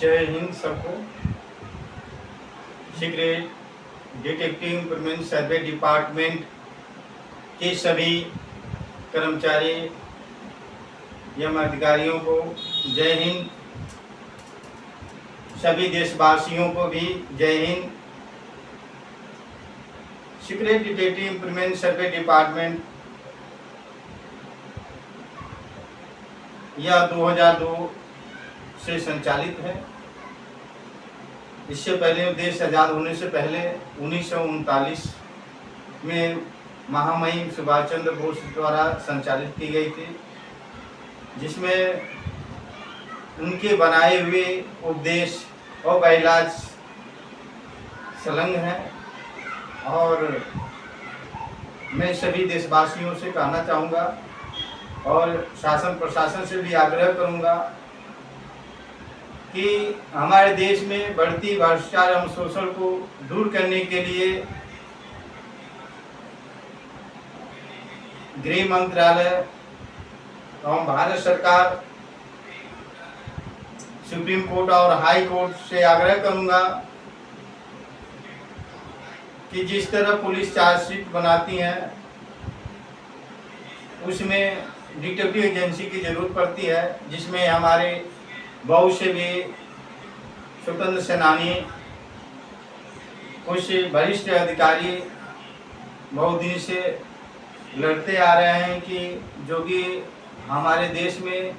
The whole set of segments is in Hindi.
जय हिंद सबको। सीक्रेट डिटेक्टिव इंफॉर्मेशन सर्वे डिपार्टमेंट के सभी कर्मचारी एवं अधिकारियों को जय हिंद। सभी देशवासियों को भी जय हिंद। सीक्रेट डिटेक्टिव इंफॉर्मेशन सर्वे डिपार्टमेंट यह 2002 से संचालित है। इससे पहले देश आज़ाद होने से पहले 1939 में महामहिम सुभाष चंद्र बोस द्वारा संचालित की गई थी, जिसमें उनके बनाए हुए उपदेश और इलाज संलग्न है। और मैं सभी देशवासियों से कहना चाहूँगा और शासन प्रशासन से भी आग्रह करूँगा कि हमारे देश में बढ़ती भ्रष्टाचार एवं शोषण को दूर करने के लिए गृह मंत्रालय एवं भारत सरकार, सुप्रीम कोर्ट और हाई कोर्ट से आग्रह करूंगा कि जिस तरह पुलिस चार्जशीट बनाती है उसमें डिटेक्टिव एजेंसी की जरूरत पड़ती है, जिसमें हमारे बहुत से भी स्वतंत्र सेनानी, कुछ वरिष्ठ अधिकारी बहुत दिन से लड़ते आ रहे हैं कि जो कि हमारे देश में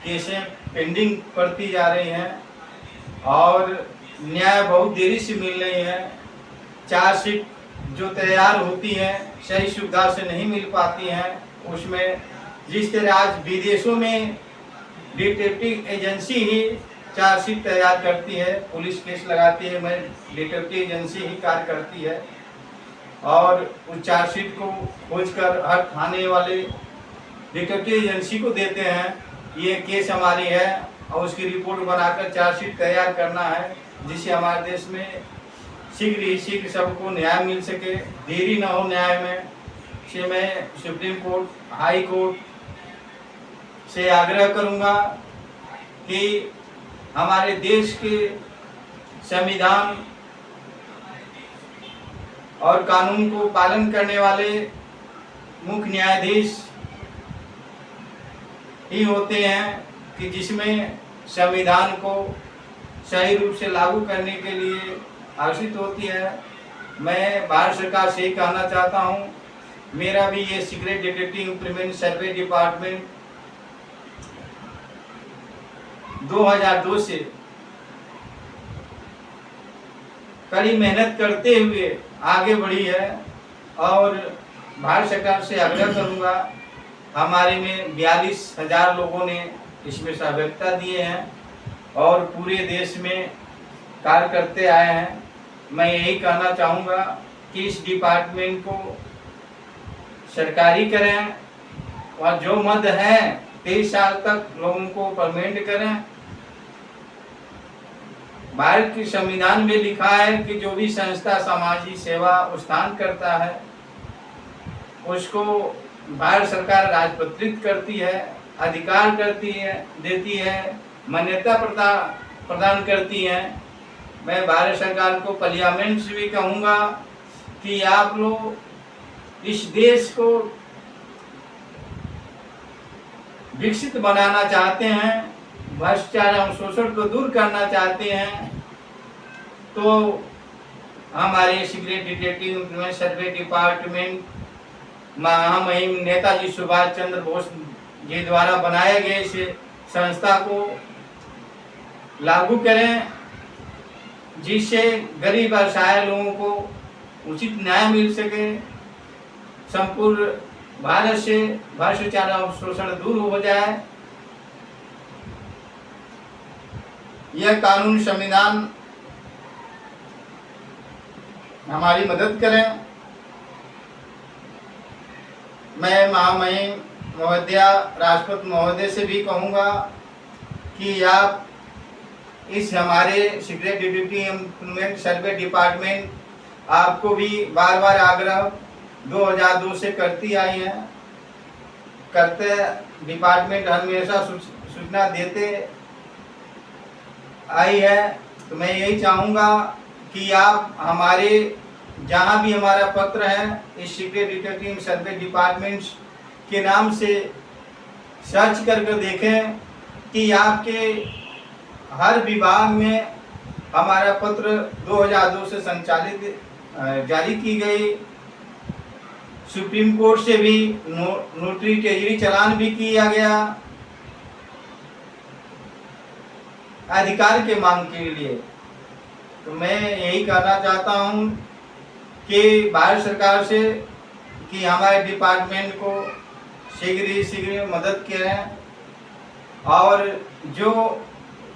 केसें पेंडिंग पड़ती जा रही हैं और न्याय बहुत देरी से मिल रही है। चार्जशीट जो तैयार होती हैं सही सुविधा से नहीं मिल पाती हैं। उसमें जिस तरह आज विदेशों में डिटेक्टिव एजेंसी ही चार्जशीट तैयार करती है, पुलिस केस लगाती है, मैं डिटेक्टिव एजेंसी ही कार्य करती है और उस चार्जशीट को खोजकर हर थाने वाले डिटेक्टिव एजेंसी को देते हैं, ये केस हमारी है, और उसकी रिपोर्ट बनाकर चार्जशीट तैयार करना है, जिससे हमारे देश में शीघ्र ही शीघ्र सबको न्याय मिल सके, देरी न हो न्याय में। से मैं सुप्रीम कोर्ट, हाई कोर्ट से आग्रह करूंगा कि हमारे देश के संविधान और कानून को पालन करने वाले मुख्य न्यायाधीश ही होते हैं कि जिसमें संविधान को सही रूप से लागू करने के लिए आवश्यक होती है। मैं भारत सरकार से कहना चाहता हूं, मेरा भी ये सीक्रेट डिटेक्टिव इंफॉर्मेशन सर्वे डिपार्टमेंट 2002 से कड़ी मेहनत करते हुए आगे बढ़ी है और भारत सरकार से आग्रह करूंगा, हमारे में 42,000 लोगों ने इसमें सहभागिता दिए हैं और पूरे देश में कार्य करते आए हैं। मैं यही कहना चाहूँगा कि इस डिपार्टमेंट को सरकारी करें और जो मद है 23 साल तक लोगों को परमानेंट करें। भारत के संविधान में लिखा है कि जो भी संस्था सामाजिक सेवा उत्थान करता है उसको भारत सरकार राजपत्रित करती है, अधिकार करती है, देती है, मान्यता प्रदान करती है। मैं भारत सरकार को पार्लियामेंट से भी कहूँगा कि आप लोग इस देश को विकसित बनाना चाहते हैं, भ्रष्टाचार और शोषण को दूर करना चाहते हैं, तो हमारे सीक्रेट डिटेक्टिव इंफॉर्मेशन सर्वे डिपार्टमेंट महामहिम नेताजी सुभाष चंद्र बोस जी द्वारा बनाए गए इस संस्था को लागू करें, जिससे गरीब असहाय लोगों को उचित न्याय मिल सके, संपूर्ण भारत से भ्रष्टाचार और शोषण दूर हो जाए। यह कानून संविधान हमारी मदद करें। मैं महामहिम महोदय, राष्ट्रपति महोदय से भी कहूँगा कि आप इस हमारे सीक्रेट डिटेक्टिव इंफॉर्मेशन सर्वे डिपार्टमेंट आपको भी बार बार आग्रह 2002 से करती आई है, करते डिपार्टमेंट हमेशा सूचना देते आई है, तो मैं यही चाहूँगा कि आप हमारे जहाँ भी हमारा पत्र है इस सीक्रेट डिटेक्टिव सर्वे डिपार्टमेंट्स के नाम से सर्च करके देखें कि आपके हर विभाग में हमारा पत्र 2002 से संचालित जारी की गई। सुप्रीम कोर्ट से भी नोटरी टेजरी चालान भी किया गया अधिकार के मांग के लिए। तो मैं यही कहना चाहता हूँ कि भारत सरकार से कि हमारे डिपार्टमेंट को शीघ्र ही शीघ्र मदद करें, और जो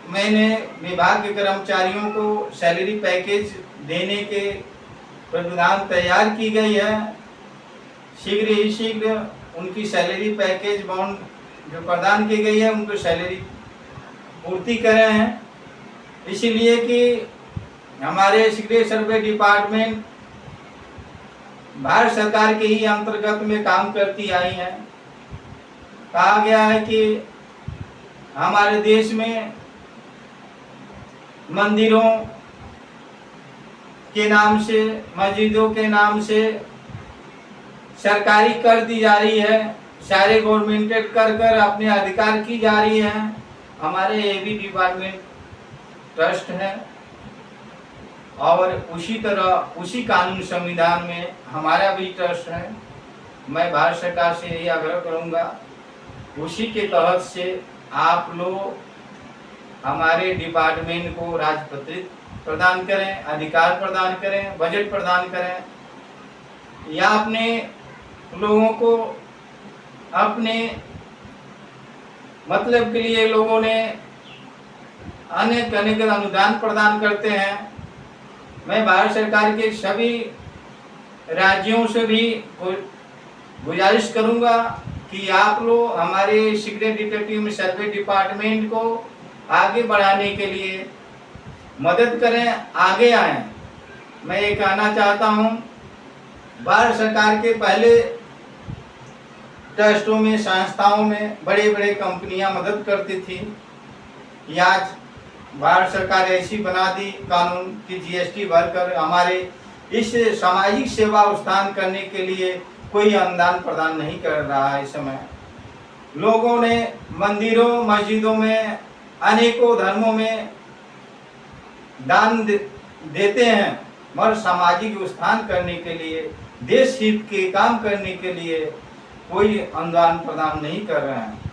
मैंने विभाग के कर्मचारियों को सैलरी पैकेज देने के प्रावधान तैयार की गई है, शीघ्र ही शीघ्र उनकी सैलरी पैकेज बॉन्ड जो प्रदान की गई है उनको सैलरी पूर्ति करें हैं। इसलिए कि हमारे सीक्रेट सर्वे डिपार्टमेंट भारत सरकार के ही अंतर्गत में काम करती आई है। कहा गया है कि हमारे देश में मंदिरों के नाम से, मस्जिदों के नाम से सरकारी कर दी जा रही है, सारे गवर्नमेंटेड कर अपने अधिकार की जा रही है। हमारे ये भी डिपार्टमेंट ट्रस्ट है, और उसी तरह उसी कानून संविधान में हमारा भी ट्रस्ट है। मैं भारत सरकार से यही आग्रह करूंगा, उसी के तहत से आप लोग हमारे डिपार्टमेंट को राजपत्रित प्रदान करें, अधिकार प्रदान करें, बजट प्रदान करें, या अपने लोगों को अपने मतलब के लिए लोगों ने अनेक अनुदान प्रदान करते हैं। मैं भारत सरकार के सभी राज्यों से भी गुजारिश करूंगा कि आप लोग हमारे सीक्रेट डिटेक्टिव सर्वे डिपार्टमेंट को आगे बढ़ाने के लिए मदद करें, आगे आएं। मैं ये कहना चाहता हूं, भारत सरकार के पहले ट्रस्टों में, संस्थाओं में बड़े बड़े कंपनियां मदद करती थी। आज भारत सरकार ऐसी बना दी कानून की जीएसटी भरकर हमारे इस सामाजिक सेवा उत्थान करने के लिए कोई अनुदान प्रदान नहीं कर रहा है। इस समय लोगों ने मंदिरों मस्जिदों में अनेकों धर्मों में दान देते हैं, मगर सामाजिक उत्थान करने के लिए, देश हित के काम करने के लिए कोई अनुदान प्रदान नहीं कर रहे हैं।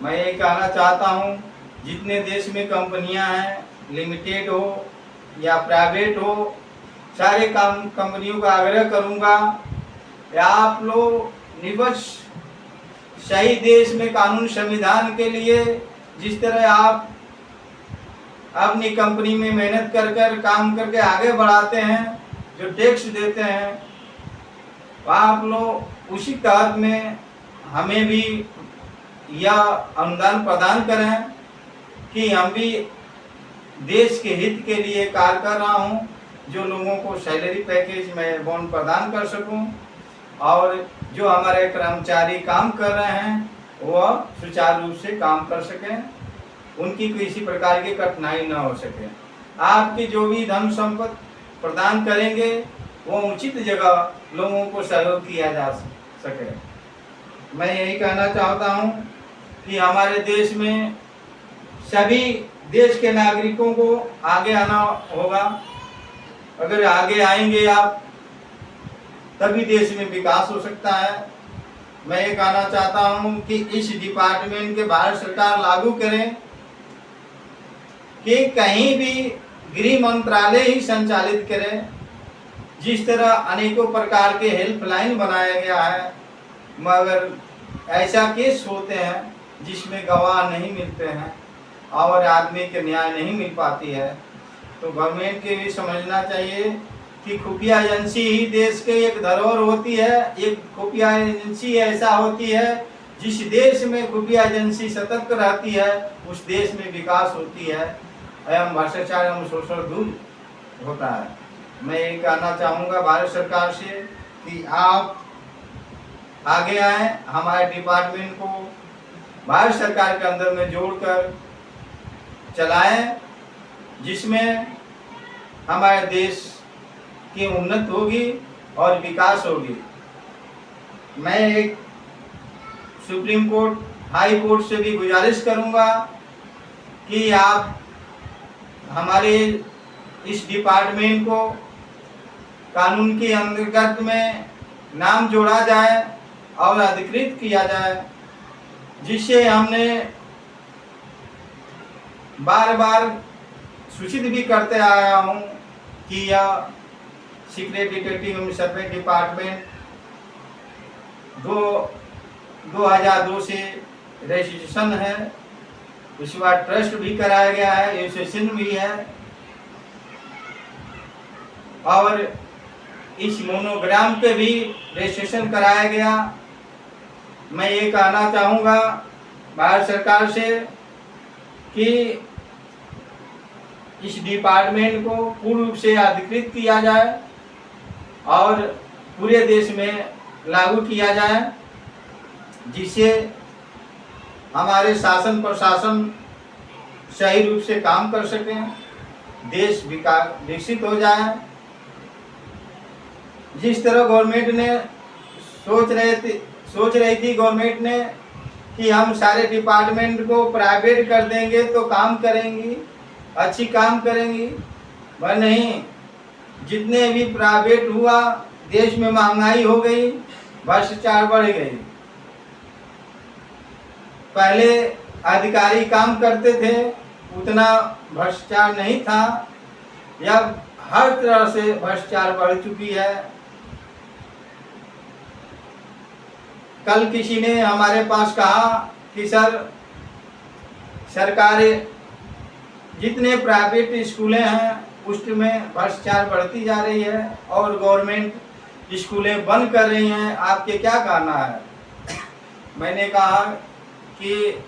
मैं ये कहना चाहता हूँ, जितने देश में कंपनियां हैं, लिमिटेड हो या प्राइवेट हो, सारे कंपनियों का आग्रह करूंगा कि आप लोग निष्पक्ष सही देश में कानून संविधान के लिए जिस तरह आप अपनी कंपनी में मेहनत कर काम करके आगे बढ़ाते हैं, जो टैक्स देते हैं, आप लोग उसी तहत में हमें भी यह अनुदान प्रदान करें कि हम भी देश के हित के लिए कार्य कर रहा हूं, जो लोगों को सैलरी पैकेज में बॉन्ड प्रदान कर सकूं, और जो हमारे कर्मचारी काम कर रहे हैं वह सुचारू रूप से काम कर सकें, उनकी किसी प्रकार की कठिनाई न हो सके। आपकी जो भी धन संपत्ति प्रदान करेंगे वो उचित जगह लोगों को सहयोग किया जा सके। मैं यही कहना चाहता हूं कि हमारे देश में सभी देश के नागरिकों को आगे आना होगा। अगर आगे आएंगे आप, तभी देश में विकास हो सकता है। मैं ये कहना चाहता हूं कि इस डिपार्टमेंट के भारत सरकार लागू करें कि कहीं भी गृह मंत्रालय ही संचालित करे। जिस तरह अनेकों प्रकार के हेल्पलाइन बनाया गया है, मगर ऐसा केस होते हैं जिसमें गवाह नहीं मिलते हैं और आदमी के न्याय नहीं मिल पाती है, तो गवर्नमेंट के भी समझना चाहिए कि खुफिया एजेंसी ही देश के एक धरोहर होती है। एक खुफिया एजेंसी ऐसा होती है, जिस देश में खुफिया एजेंसी सतर्क रहती है उस देश में विकास होती है एवं भ्रष्टाचार एवं शोषण दूर होता है। मैं ये कहना चाहूँगा भारत सरकार से कि आप आगे आए, हमारे डिपार्टमेंट को भारत सरकार के अंदर में जोड़कर चलाएं जिसमें हमारे देश की उन्नति होगी और विकास होगी। मैं एक सुप्रीम कोर्ट, हाई कोर्ट से भी गुजारिश करूंगा कि आप हमारे इस डिपार्टमेंट को कानून के अंतर्गत में नाम जोड़ा जाए और अधिकृत किया जाए, जिससे हमने बार बार सूचित भी करते आया हूँ कि यह सीक्रेट डिटेक्टिव सर्वे डिपार्टमेंट 2002 से रजिस्ट्रेशन है, उसके बाद ट्रस्ट भी कराया गया है, एसोसिएशन भी है, और इस मोनोग्राम पे भी रजिस्ट्रेशन कराया गया। मैं ये कहना चाहूँगा भारत सरकार से कि इस डिपार्टमेंट को पूर्ण रूप से अधिकृत किया जाए और पूरे देश में लागू किया जाए, जिससे हमारे शासन प्रशासन सही रूप से काम कर सकें, देश विकसित हो जाए। जिस तरह गवर्नमेंट ने सोच रही थी गवर्नमेंट ने कि हम सारे डिपार्टमेंट को प्राइवेट कर देंगे तो काम करेंगी, अच्छी काम करेंगी, वह नहीं। जितने भी प्राइवेट हुआ, देश में महंगाई हो गई, भ्रष्टाचार बढ़ गई। पहले अधिकारी काम करते थे, उतना भ्रष्टाचार नहीं था, या हर तरह से भ्रष्टाचार बढ़ चुकी है। कल किसी ने हमारे पास कहा कि सर, सरकारी जितने प्राइवेट स्कूलें हैं उसमें भ्रष्टाचार बढ़ती जा रही है और गवर्नमेंट स्कूलें बंद कर रही हैं, आपके क्या कहना है? मैंने कहा कि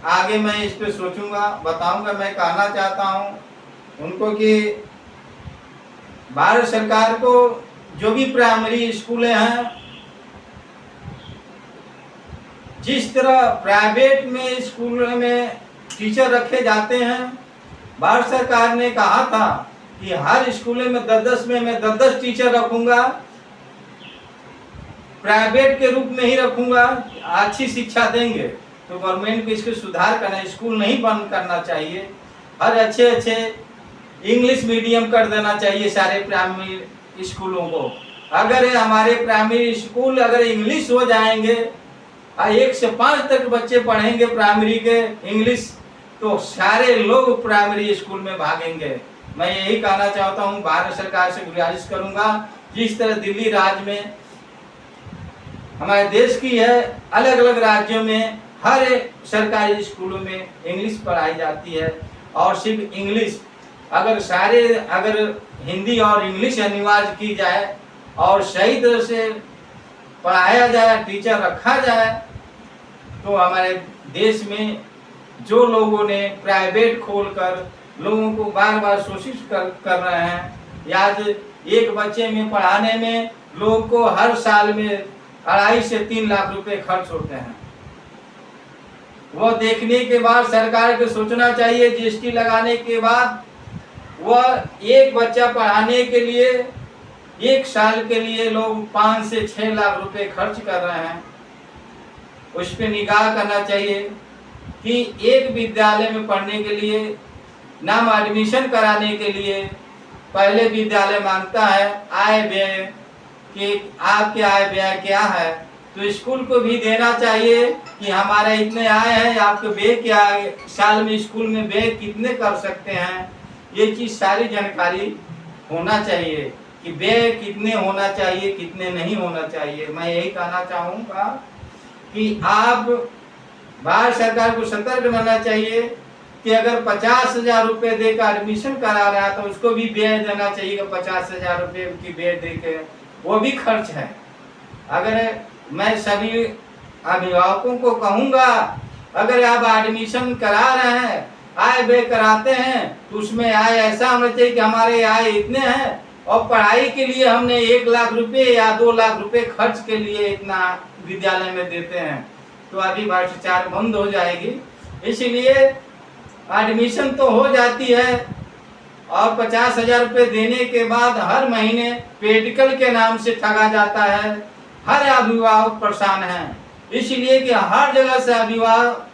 आगे मैं इस पे सोचूंगा, बताऊंगा। मैं कहना चाहता हूं उनको कि भारत सरकार को जो भी प्राइमरी स्कूलें हैं, जिस तरह प्राइवेट में स्कूल में टीचर रखे जाते हैं, भारत सरकार ने कहा था कि हर स्कूल में 10-10 में मैं 10-10 टीचर रखूंगा, प्राइवेट के रूप में ही रखूंगा, अच्छी शिक्षा देंगे। तो गवर्नमेंट को इसको सुधार करना, स्कूल नहीं बंद करना चाहिए, हर अच्छे इंग्लिश मीडियम कर देना चाहिए सारे प्राइमरी स्कूलों को। अगर हमारे प्राइमरी स्कूल अगर इंग्लिश हो जाएंगे, 1 से 5 तक बच्चे पढ़ेंगे प्राइमरी के इंग्लिश, तो सारे लोग प्राइमरी स्कूल में भागेंगे। मैं यही कहना चाहता हूँ, भारत सरकार से गुजारिश करूंगा, जिस तरह दिल्ली राज्य में हमारे देश की है, अलग अलग राज्यों में हर सरकारी स्कूलों में इंग्लिश पढ़ाई जाती है, और सिर्फ इंग्लिश अगर हिंदी और इंग्लिश अनिवार्य की जाए और सही तरह से पढ़ाया जाए, टीचर रखा जाए, तो हमारे देश में जो लोगों ने प्राइवेट खोलकर लोगों को बार बार शोषित कर रहे हैं, या एक बच्चे में पढ़ाने में लोगों को हर साल में 2.5 से 3 लाख रुपए खर्च होते हैं। वो देखने के बाद सरकार को सोचना चाहिए, जीएसटी लगाने के बाद वह एक बच्चा पढ़ाने के लिए 1 साल के लिए लोग 5 से 6 लाख रुपए खर्च कर रहे हैं। उस पर निगाह करना चाहिए कि एक विद्यालय में पढ़ने के लिए, नाम एडमिशन कराने के लिए पहले विद्यालय मांगता है आय व्यय, कि आपके आय व्यय क्या है, तो स्कूल को भी देना चाहिए कि हमारा इतने आय है, आपके व्यय क्या है, साल में स्कूल में व्यय कितने कर सकते हैं, ये चीज़ सारी जानकारी होना चाहिए कि व्यय कितने होना चाहिए, कितने नहीं होना चाहिए। मैं यही कहना चाहूँगा कि आप भारत सरकार को सतर्क रहना चाहिए कि अगर 50,000 रुपये देकर एडमिशन करा रहा है तो उसको भी व्यय देना चाहिए। 50,000 रुपये की व्यय देके वो भी खर्च है। अगर मैं सभी अभिभावकों को कहूँगा, अगर आप एडमिशन करा रहे हैं, आय व्यय कराते हैं, तो उसमें आय ऐसा होना चाहिए कि हमारे आय इतने हैं और पढ़ाई के लिए हमने 1 लाख रुपए या 2 लाख रुपए खर्च के लिए इतना विद्यालय में देते हैं, तो अभी भ्रष्टाचार बंद हो जाएगी। इसलिए एडमिशन तो हो जाती है, और 50,000 रुपये देने के बाद हर महीने पेडिकल के नाम से ठगा जाता है। हर अभिभावक परेशान है, इसलिए कि हर जगह से अभिभावक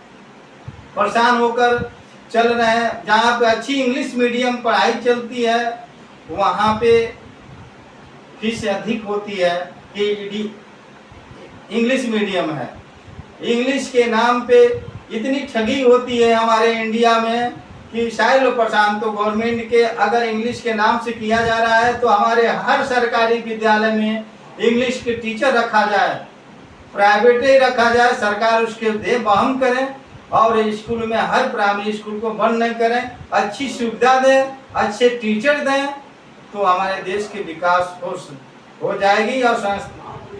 परेशान होकर चल रहे हैं। जहाँ पे अच्छी इंग्लिश मीडियम पढ़ाई चलती है वहाँ पे फीस अधिक होती है कि इंग्लिश मीडियम है। इंग्लिश के नाम पे इतनी ठगी होती है हमारे इंडिया में कि सारे लोग परेशान। तो गवर्नमेंट के अगर इंग्लिश के नाम से किया जा रहा है तो हमारे हर सरकारी विद्यालय में इंग्लिश के टीचर रखा जाए, प्राइवेट ही रखा जाए। सरकार उसके दे बहम करें और स्कूल में हर प्राइमरी स्कूल को बंद नहीं करें, अच्छी सुविधा दें, अच्छे टीचर दें, तो हमारे देश के विकास हो जाएगी। और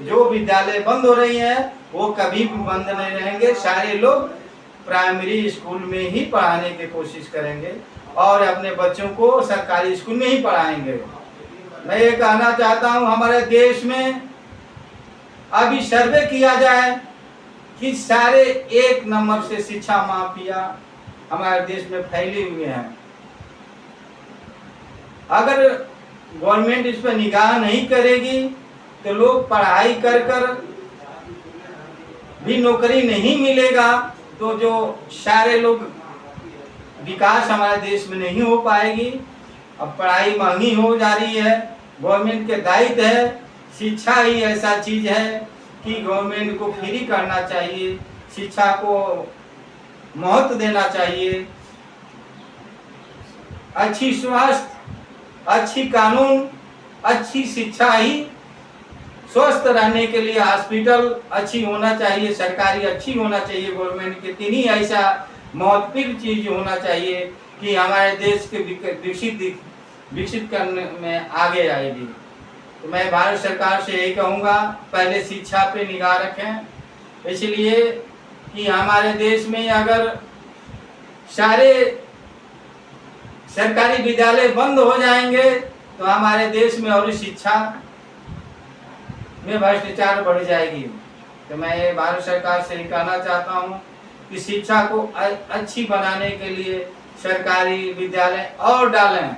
जो विद्यालय बंद हो रही हैं वो कभी भी बंद नहीं रहेंगे। सारे लोग प्राइमरी स्कूल में ही पढ़ाने की कोशिश करेंगे और अपने बच्चों को सरकारी स्कूल में ही पढ़ाएंगे। मैं ये कहना चाहता हूँ, हमारे देश में अभी सर्वे किया जाए कि सारे 1 नंबर से शिक्षा माफिया हमारे देश में फैले हुए हैं। अगर गवर्नमेंट इस पर निगाह नहीं करेगी तो लोग पढ़ाई कर कर भी नौकरी नहीं मिलेगा, तो जो सारे लोग विकास हमारे देश में नहीं हो पाएगी। अब पढ़ाई महंगी हो जा रही है, गवर्नमेंट के दायित्व है। शिक्षा ही ऐसा चीज है कि गवर्नमेंट को फ्री करना चाहिए, शिक्षा को महत्व देना चाहिए। अच्छी स्वास्थ्य, अच्छी कानून, अच्छी शिक्षा ही स्वस्थ रहने के लिए हॉस्पिटल अच्छी होना चाहिए, सरकारी अच्छी होना चाहिए। गवर्नमेंट के 3 ही ऐसा महत्वपूर्ण चीज होना चाहिए कि हमारे देश के विकसित करने में आगे आएगी। तो मैं भारत सरकार से यही कहूँगा, पहले शिक्षा पे निगाह रखें, इसलिए कि हमारे देश में अगर सारे सरकारी विद्यालय बंद हो जाएंगे तो हमारे देश में और शिक्षा में भ्रष्टाचार बढ़ जाएगी। तो मैं भारत सरकार से कहना चाहता हूँ कि शिक्षा को अच्छी बनाने के लिए सरकारी विद्यालय और डालें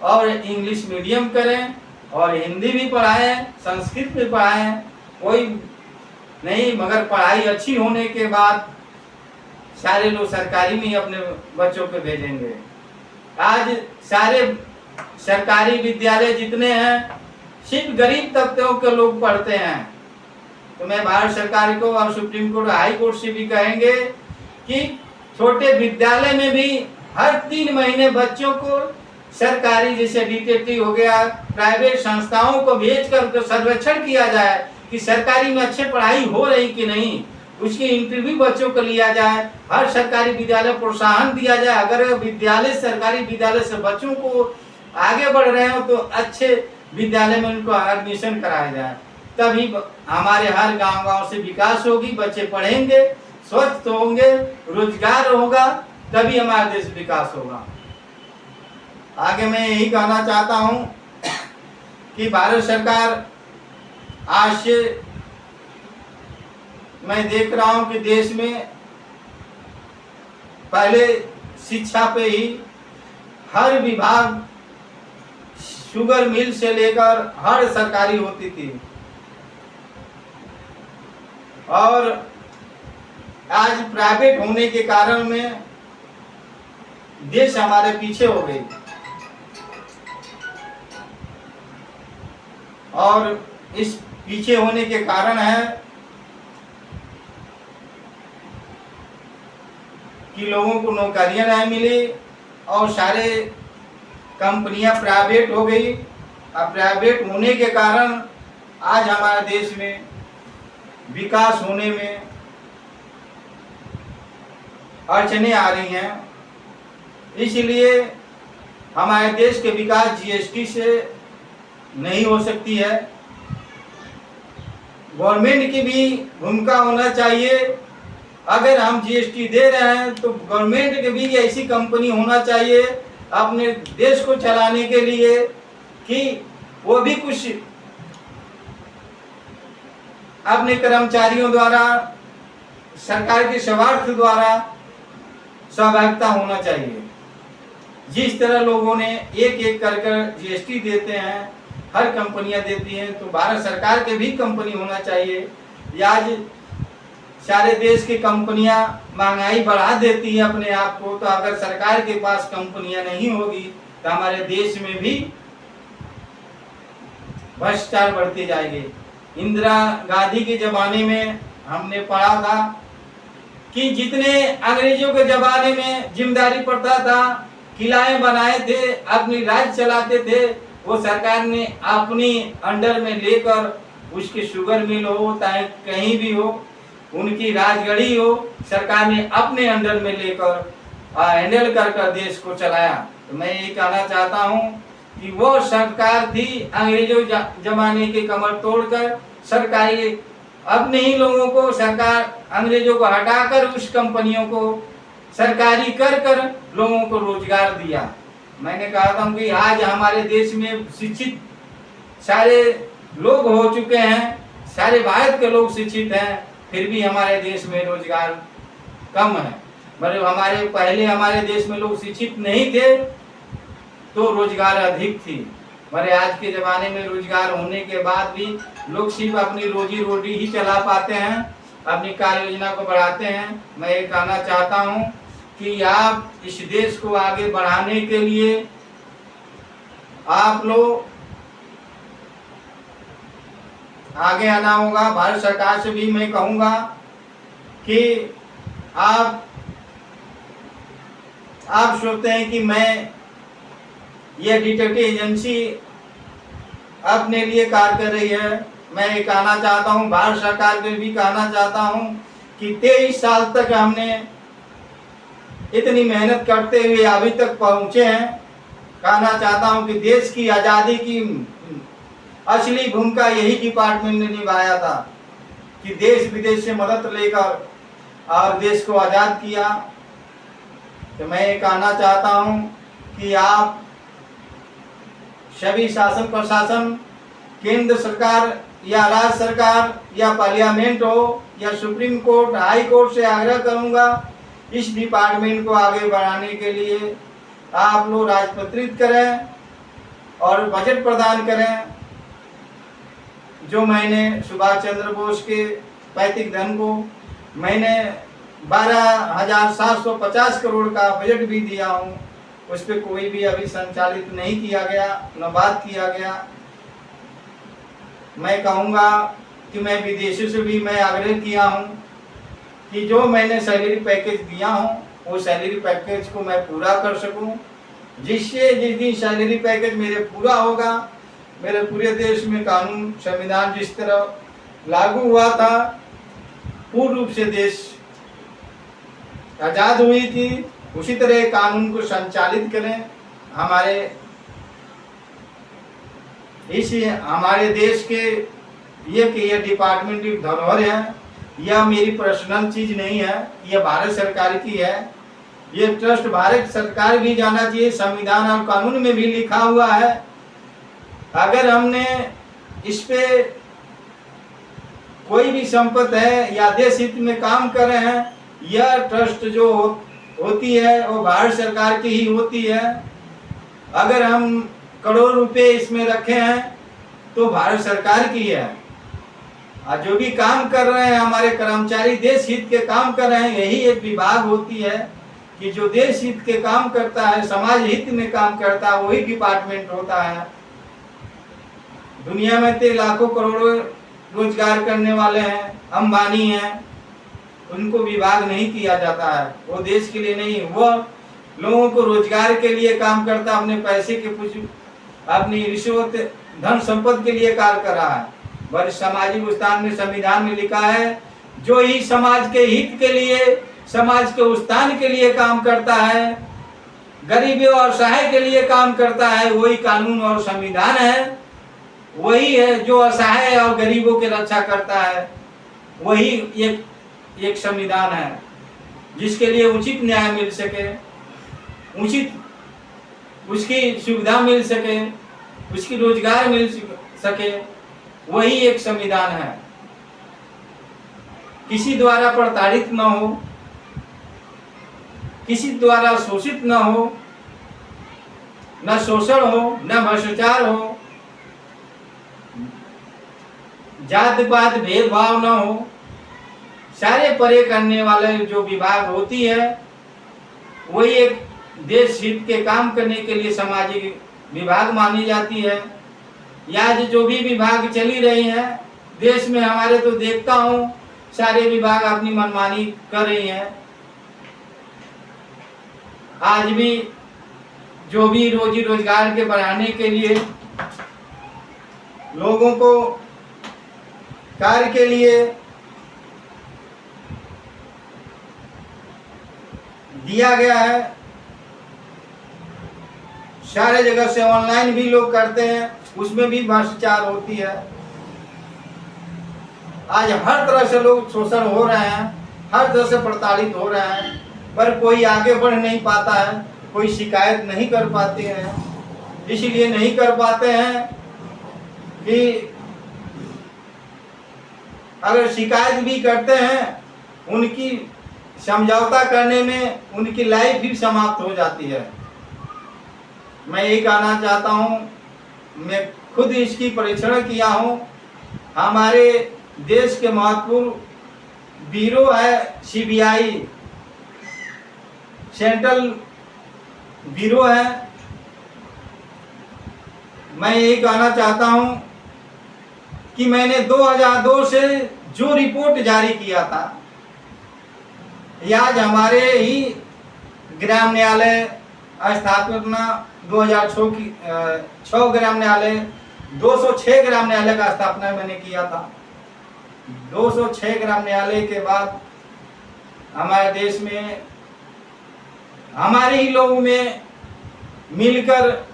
और इंग्लिश मीडियम करें और हिंदी भी पढ़ाएं, संस्कृत भी पढ़ाएं, कोई नहीं, मगर पढ़ाई अच्छी होने के बाद सारे लोग सरकारी में ही अपने बच्चों को भेजेंगे। आज सारे सरकारी विद्यालय जितने हैं सिर्फ गरीब तबकों के लोग पढ़ते हैं। तो मैं भारत सरकार को और सुप्रीम कोर्ट, हाई कोर्ट से भी कहेंगे कि छोटे विद्यालय में भी हर 3 महीने बच्चों को सरकारी, जैसे डीटीटी हो गया, प्राइवेट संस्थाओं को भेजकर सर्वेक्षण किया जाए कि सरकारी में अच्छे पढ़ाई हो रही कि नहीं, उसकी इंटरव्यू बच्चों को लिया जाए। हर सरकारी विद्यालय प्रोत्साहन दिया जाए। अगर विद्यालय, सरकारी विद्यालय से बच्चों को आगे बढ़ रहे हो तो अच्छे विद्यालय में उनको एडमिशन कराया जाए, तभी हमारे हर गांव से विकास होगी, बच्चे पढ़ेंगे, स्वस्थ होंगे, रोजगार होगा, तभी हमारा देश विकास होगा। आगे मैं यही कहना चाहता हूं कि भारत सरकार आज से मैं देख रहा हूं कि देश में पहले शिक्षा पे ही हर विभाग, शुगर मिल से लेकर हर सरकारी होती थी, और आज प्राइवेट होने के कारण में देश हमारे पीछे हो गई। और इस पीछे होने के कारण है कि लोगों को नौकरियां नहीं मिली और सारे कंपनियां प्राइवेट हो गई। अब प्राइवेट होने के कारण आज हमारे देश में विकास होने में अड़चने आ रही हैं। इसलिए हमारे देश के विकास जीएसटी से नहीं हो सकती है। गवर्नमेंट की भी भूमिका होना चाहिए। अगर हम जीएसटी दे रहे हैं तो गवर्नमेंट की भी ऐसी कंपनी होना चाहिए अपने देश को चलाने के लिए कि वो भी कुछ अपने कर्मचारियों द्वारा, सरकार के स्वार्थ द्वारा सहभागिता होना चाहिए। जिस तरह लोगों ने एक एक कर जीएसटी देते हैं, हर कंपनियां देती हैं, तो भारत सरकार के भी कंपनी होना चाहिए। या आज सारे देश की कंपनियां महंगाई बढ़ा देती है अपने आप को, तो अगर सरकार के पास कंपनियां नहीं होगी तो हमारे देश में भी भ्रष्टाचार बढ़ती जाएगी। इंदिरा गांधी के जमाने में हमने पढ़ा था कि जितने अंग्रेजों के जमाने में जिम्मेदारी पड़ता था, किलाएं बनाए थे, अपनी राज चलाते थे, वो सरकार ने अपनी अंडर में लेकर, उसकी शुगर मिल हो चाहे कहीं भी हो, उनकी राजगढ़ी हो, सरकार ने अपने अंडर में लेकर हैंडल कर देश को चलाया। तो मैं ये कहना चाहता हूँ कि वो सरकार थी अंग्रेजों जमाने के कमर तोड़कर सरकारी अपने ही लोगों को, सरकार अंग्रेजों को हटाकर उस कंपनियों को सरकारी कर लोगों को रोजगार दिया। मैंने कहा था कि आज हमारे देश में शिक्षित सारे लोग हो चुके हैं, सारे भारत के लोग शिक्षित हैं, फिर भी हमारे देश में रोजगार कम है। मतलब पहले हमारे देश में लोग शिक्षित नहीं थे तो रोजगार अधिक थी, मगर आज के ज़माने में रोजगार होने के बाद भी लोग सिर्फ अपनी रोजी रोटी ही चला पाते हैं, अपनी कार्य योजना को बढ़ाते हैं। मैं ये कहना चाहता हूँ कि आप इस देश को आगे बढ़ाने के लिए आप लोग आगे आना होगा। भारत सरकार से भी मैं कहूँगा कि आप सोचते हैं कि मैं ये डिटेक्टिव एजेंसी अपने लिए कार्य कर रही है। मैं ये कहना चाहता हूँ, भारत सरकार को भी कहना चाहता हूँ कि 23 साल तक हमने इतनी मेहनत करते हुए अभी तक पहुँचे हैं। कहना चाहता हूँ कि देश की आज़ादी की असली भूमिका यही डिपार्टमेंट ने निभाया था कि देश विदेश से मदद लेकर और देश को आज़ाद किया। तो मैं ये कहना चाहता हूँ कि आप सभी शासन प्रशासन, केंद्र सरकार या राज्य सरकार या पार्लियामेंट हो या सुप्रीम कोर्ट, हाई कोर्ट से आग्रह करूंगा इस डिपार्टमेंट को आगे बढ़ाने के लिए आप लोग राजपत्रित करें और बजट प्रदान करें। जो मैंने सुभाष चंद्र बोस के पैतृक धन को मैंने 12,750 करोड़ का बजट भी दिया हूँ, उस पर कोई भी अभी संचालित नहीं किया गया, न बात किया गया। मैं कहूँगा कि मैं विदेशों से भी मैं आग्रह किया हूँ कि जो मैंने सैलरी पैकेज दिया हूँ वो सैलरी पैकेज को मैं पूरा कर सकूँ, जिससे जिस दिन सैलरी पैकेज मेरे पूरा होगा, मेरे पूरे देश में कानून संविधान जिस तरह लागू हुआ था, पूर्ण रूप से देश आज़ाद हुई थी, उसी तरह कानून को संचालित करें। हमारे देश के ये डिपार्टमेंट की धरोहर है, यह मेरी पर्सनल चीज नहीं है, यह भारत सरकार की है। ये ट्रस्ट भारत सरकार भी जाना चाहिए, संविधान और कानून में भी लिखा हुआ है। अगर हमने इस पे कोई भी संपत्ति है या देश हित में काम कर रहे हैं, यह ट्रस्ट जो होती है वो भारत सरकार की ही होती है। अगर हम करोड़ रुपए इसमें रखे हैं तो भारत सरकार की है, और जो भी काम कर रहे हैं हमारे कर्मचारी देश हित के काम कर रहे हैं, यही एक विभाग होती है कि जो देश हित के काम करता है, समाज हित में काम करता है, वही डिपार्टमेंट होता है। दुनिया में तो लाखों करोड़ों रोजगार करने वाले हैं, अंबानी हैं, उनको विभाग नहीं किया जाता है। वो देश के लिए नहीं, वो लोगों को रोजगार के लिए काम करता, अपने पैसे के कुछ अपनी रिश्वत धन संपत्ति के लिए कार्य कर रहा है। बड़े सामाजिक उत्थान में संविधान में लिखा है, जो ही समाज के हित के लिए, समाज के उत्थान के लिए काम करता है, गरीबी और असहाय के लिए काम करता है, वही कानून और संविधान है। वही है जो असहाय और गरीबों की रक्षा करता है, वही एक संविधान है जिसके लिए उचित न्याय मिल सके, उचित उसकी सुविधा मिल सके, उसकी रोजगार मिल सके, वही एक संविधान है। किसी द्वारा प्रताड़ित न हो, किसी द्वारा शोषित न हो, न शोषण हो, न भ्रष्टाचार हो, जाति पात भेदभाव न हो, सारे परे करने वाले जो विभाग होती है वही एक देश हित के काम करने के लिए सामाजिक विभाग मानी जाती है। या जो भी विभाग चली रही हैं देश में हमारे, तो देखता हूँ सारे विभाग अपनी मनमानी कर रही हैं। आज भी जो भी रोजी रोजगार के बढ़ाने के लिए, लोगों को कार्य के लिए दिया गया है, सारे जगह से ऑनलाइन भी लोग करते हैं, उसमें भी भ्रष्टाचार होती है। आज हर तरह से लोग शोषण हो रहे हैं, हर तरह से प्रताड़ित हो रहे हैं, पर कोई आगे बढ़ नहीं पाता है, कोई शिकायत नहीं कर पाते हैं। इसलिए नहीं कर पाते हैं कि अगर शिकायत भी करते हैं, उनकी समझौता करने में उनकी लाइफ भी समाप्त हो जाती है। मैं यही कहना चाहता हूँ, मैं खुद इसकी परीक्षण किया हूँ। हमारे देश के महत्वपूर्ण ब्यूरो है CBI, सेंट्रल ब्यूरो है। मैं यही कहना चाहता हूँ कि मैंने 2002 से जो रिपोर्ट जारी किया था, आज हमारे ही ग्राम न्यायालय स्थापना 2006 की 6 ग्राम न्यायालय 206 ग्राम न्यायालय का स्थापना मैंने किया था। 206 ग्राम न्यायालय के बाद हमारे देश में हमारे ही लोगों में मिलकर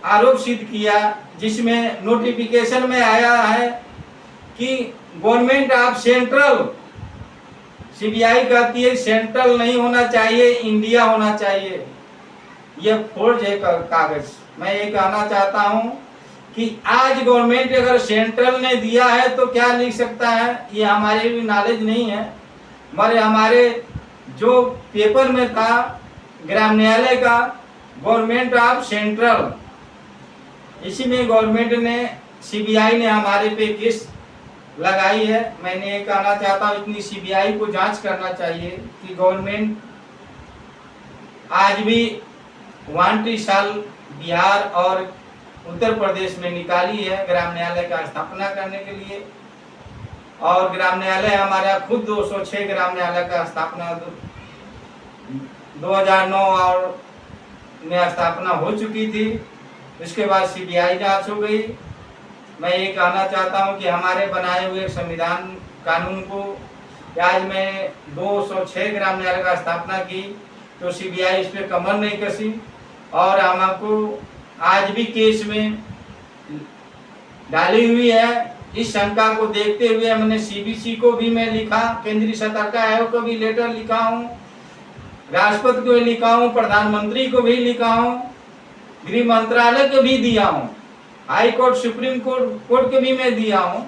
आरोप सिद्ध किया, जिसमें नोटिफिकेशन में आया है कि गवर्नमेंट ऑफ सेंट्रल, CBI कहती है सेंट्रल नहीं होना चाहिए, इंडिया होना चाहिए। यह फोर्ज है कागज। मैं ये कहना चाहता हूं कि आज गवर्नमेंट अगर सेंट्रल ने दिया है तो क्या लिख सकता है, ये हमारे भी नॉलेज नहीं है। मगर हमारे जो पेपर में था ग्राम न्यायालय का, गवर्नमेंट ऑफ सेंट्रल, इसी में गवर्नमेंट ने CBI ने हमारे पे केस लगाई है। मैंने ये कहना चाहता हूँ इतनी CBI को जांच करना चाहिए कि गवर्नमेंट आज भी वारंटी साल बिहार और उत्तर प्रदेश में निकाली है ग्राम न्यायालय का स्थापना करने के लिए। और ग्राम न्यायालय हमारा खुद 206 ग्राम न्यायालय का स्थापना 2009 और में स्थापना हो चुकी थी। इसके बाद CBI जांच हो गई। मैं ये कहना चाहता हूं कि हमारे बनाए हुए संविधान कानून को आज मैं 206 ग्राम न्यायालय का स्थापना की तो CBI इस पर कमर नहीं कसी और हमको आज भी केस में डाली हुई है। इस शंका को देखते हुए हमने CBC को भी मैं लिखा, केंद्रीय सतर्कता आयोग को भी लेटर लिखा हूँ, राष्ट्रपति को भी लिखा हूँ, प्रधानमंत्री को भी लिखा हूँ, गृह मंत्रालय को भी दिया हूँ, हाई कोर्ट, सुप्रीम कोर्ट को भी मैं दिया हूँ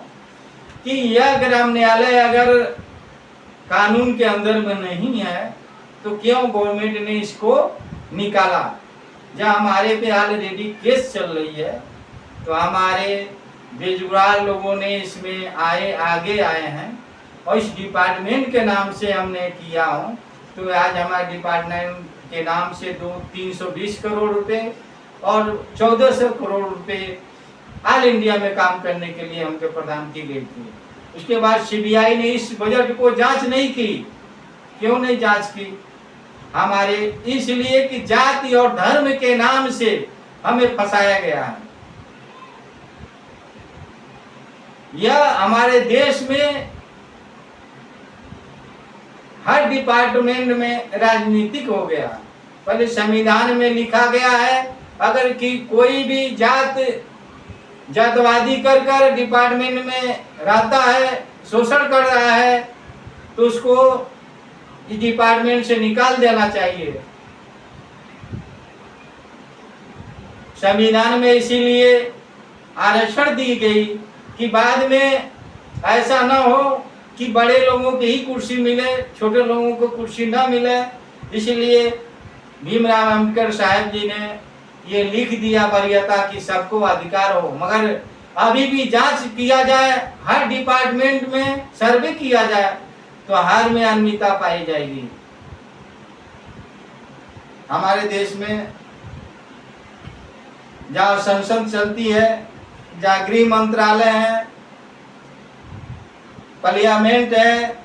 कि यह ग्राम न्यायालय अगर कानून के अंदर में नहीं है तो क्यों गवर्नमेंट ने इसको निकाला। जब हमारे पे ऑलरेडी केस चल रही है तो हमारे बेजुगार लोगों ने इसमें आगे आए हैं और इस डिपार्टमेंट के नाम से हमने किया हूँ। तो आज हमारे डिपार्टमेंट के नाम से 320 करोड़ रुपए और 1400 करोड़ रुपए ऑल इंडिया में काम करने के लिए हमको प्रदान की गई थी। उसके बाद CBI ने इस बजट को जांच नहीं की। क्यों नहीं जांच की? हमारे इसलिए कि जाति और धर्म के नाम से हमें फंसाया गया है। यह हमारे देश में हर डिपार्टमेंट में राजनीतिक हो गया। पहले संविधान में लिखा गया है अगर कि कोई भी जातवादी कर डिपार्टमेंट में रहता है, शोषण कर रहा है, तो उसको इस डिपार्टमेंट से निकाल देना चाहिए। संविधान में इसीलिए आरक्षण दी गई कि बाद में ऐसा ना हो कि बड़े लोगों की ही कुर्सी मिले, छोटे लोगों को कुर्सी ना मिले। इसलिए भीमराव अम्बेडकर साहब जी ने ये लिख दिया वरीयता कि सबको अधिकार हो, मगर अभी भी जांच किया जाए, हर डिपार्टमेंट में सर्वे किया जाए तो हर में अनियमितता पाई जाएगी। हमारे देश में जहाँ संसद चलती है, जहाँ गृह मंत्रालय है, पार्लियामेंट है,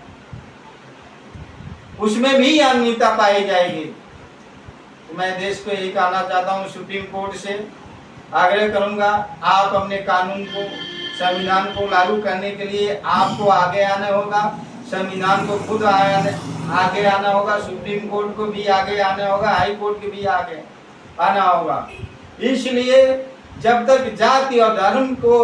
उसमें भी अनियमितता पाई जाएगी। तो मैं देश को यही कहना चाहता हूँ, सुप्रीम कोर्ट से आग्रह करूंगा, आप अपने कानून को, संविधान को लागू करने के लिए आपको आगे आना होगा, संविधान को खुद आगे आना होगा, सुप्रीम कोर्ट को भी आगे आना होगा, हाई कोर्ट के भी आगे आना होगा। इसलिए जब तक जाति और धर्म को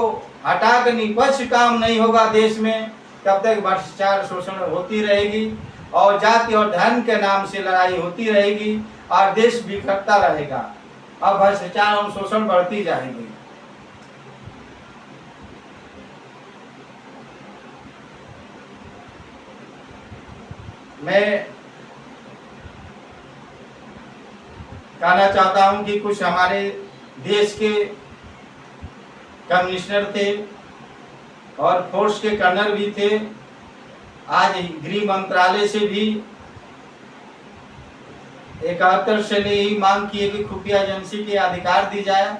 हटाकर निष्पक्ष काम नहीं होगा देश में, तब तक भ्रष्टाचार शोषण होती रहेगी और जाति और धर्म के नाम से लड़ाई होती रहेगी और देश बिखरता रहेगा और भ्रष्टाचार और शोषण बढ़ती जाएगी। मैं कहना चाहता हूं कि कुछ हमारे देश के कमिश्नर थे और फोर्स के कर्नल भी थे, आज गृह मंत्रालय से भी 71 से यही मांग किए कि खुफिया एजेंसी के अधिकार दी जाए।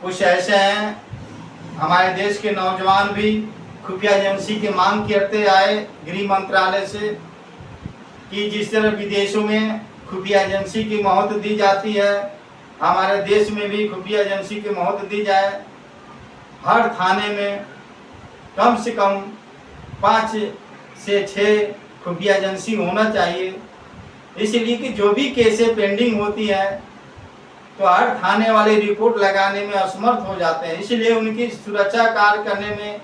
कुछ ऐसे हैं हमारे देश के नौजवान भी खुफिया एजेंसी की मांग करते आए गृह मंत्रालय से कि जिस तरह विदेशों में खुफिया एजेंसी की महत्व दी जाती है, हमारे देश में भी खुफिया एजेंसी की महत्व दी जाए। हर थाने में कम से कम 5 से 6 खुफिया एजेंसी होना चाहिए, इसलिए कि जो भी केसें पेंडिंग होती है तो हर थाने वाले रिपोर्ट लगाने में असमर्थ हो जाते हैं, इसलिए उनकी सुरक्षा कार्य करने में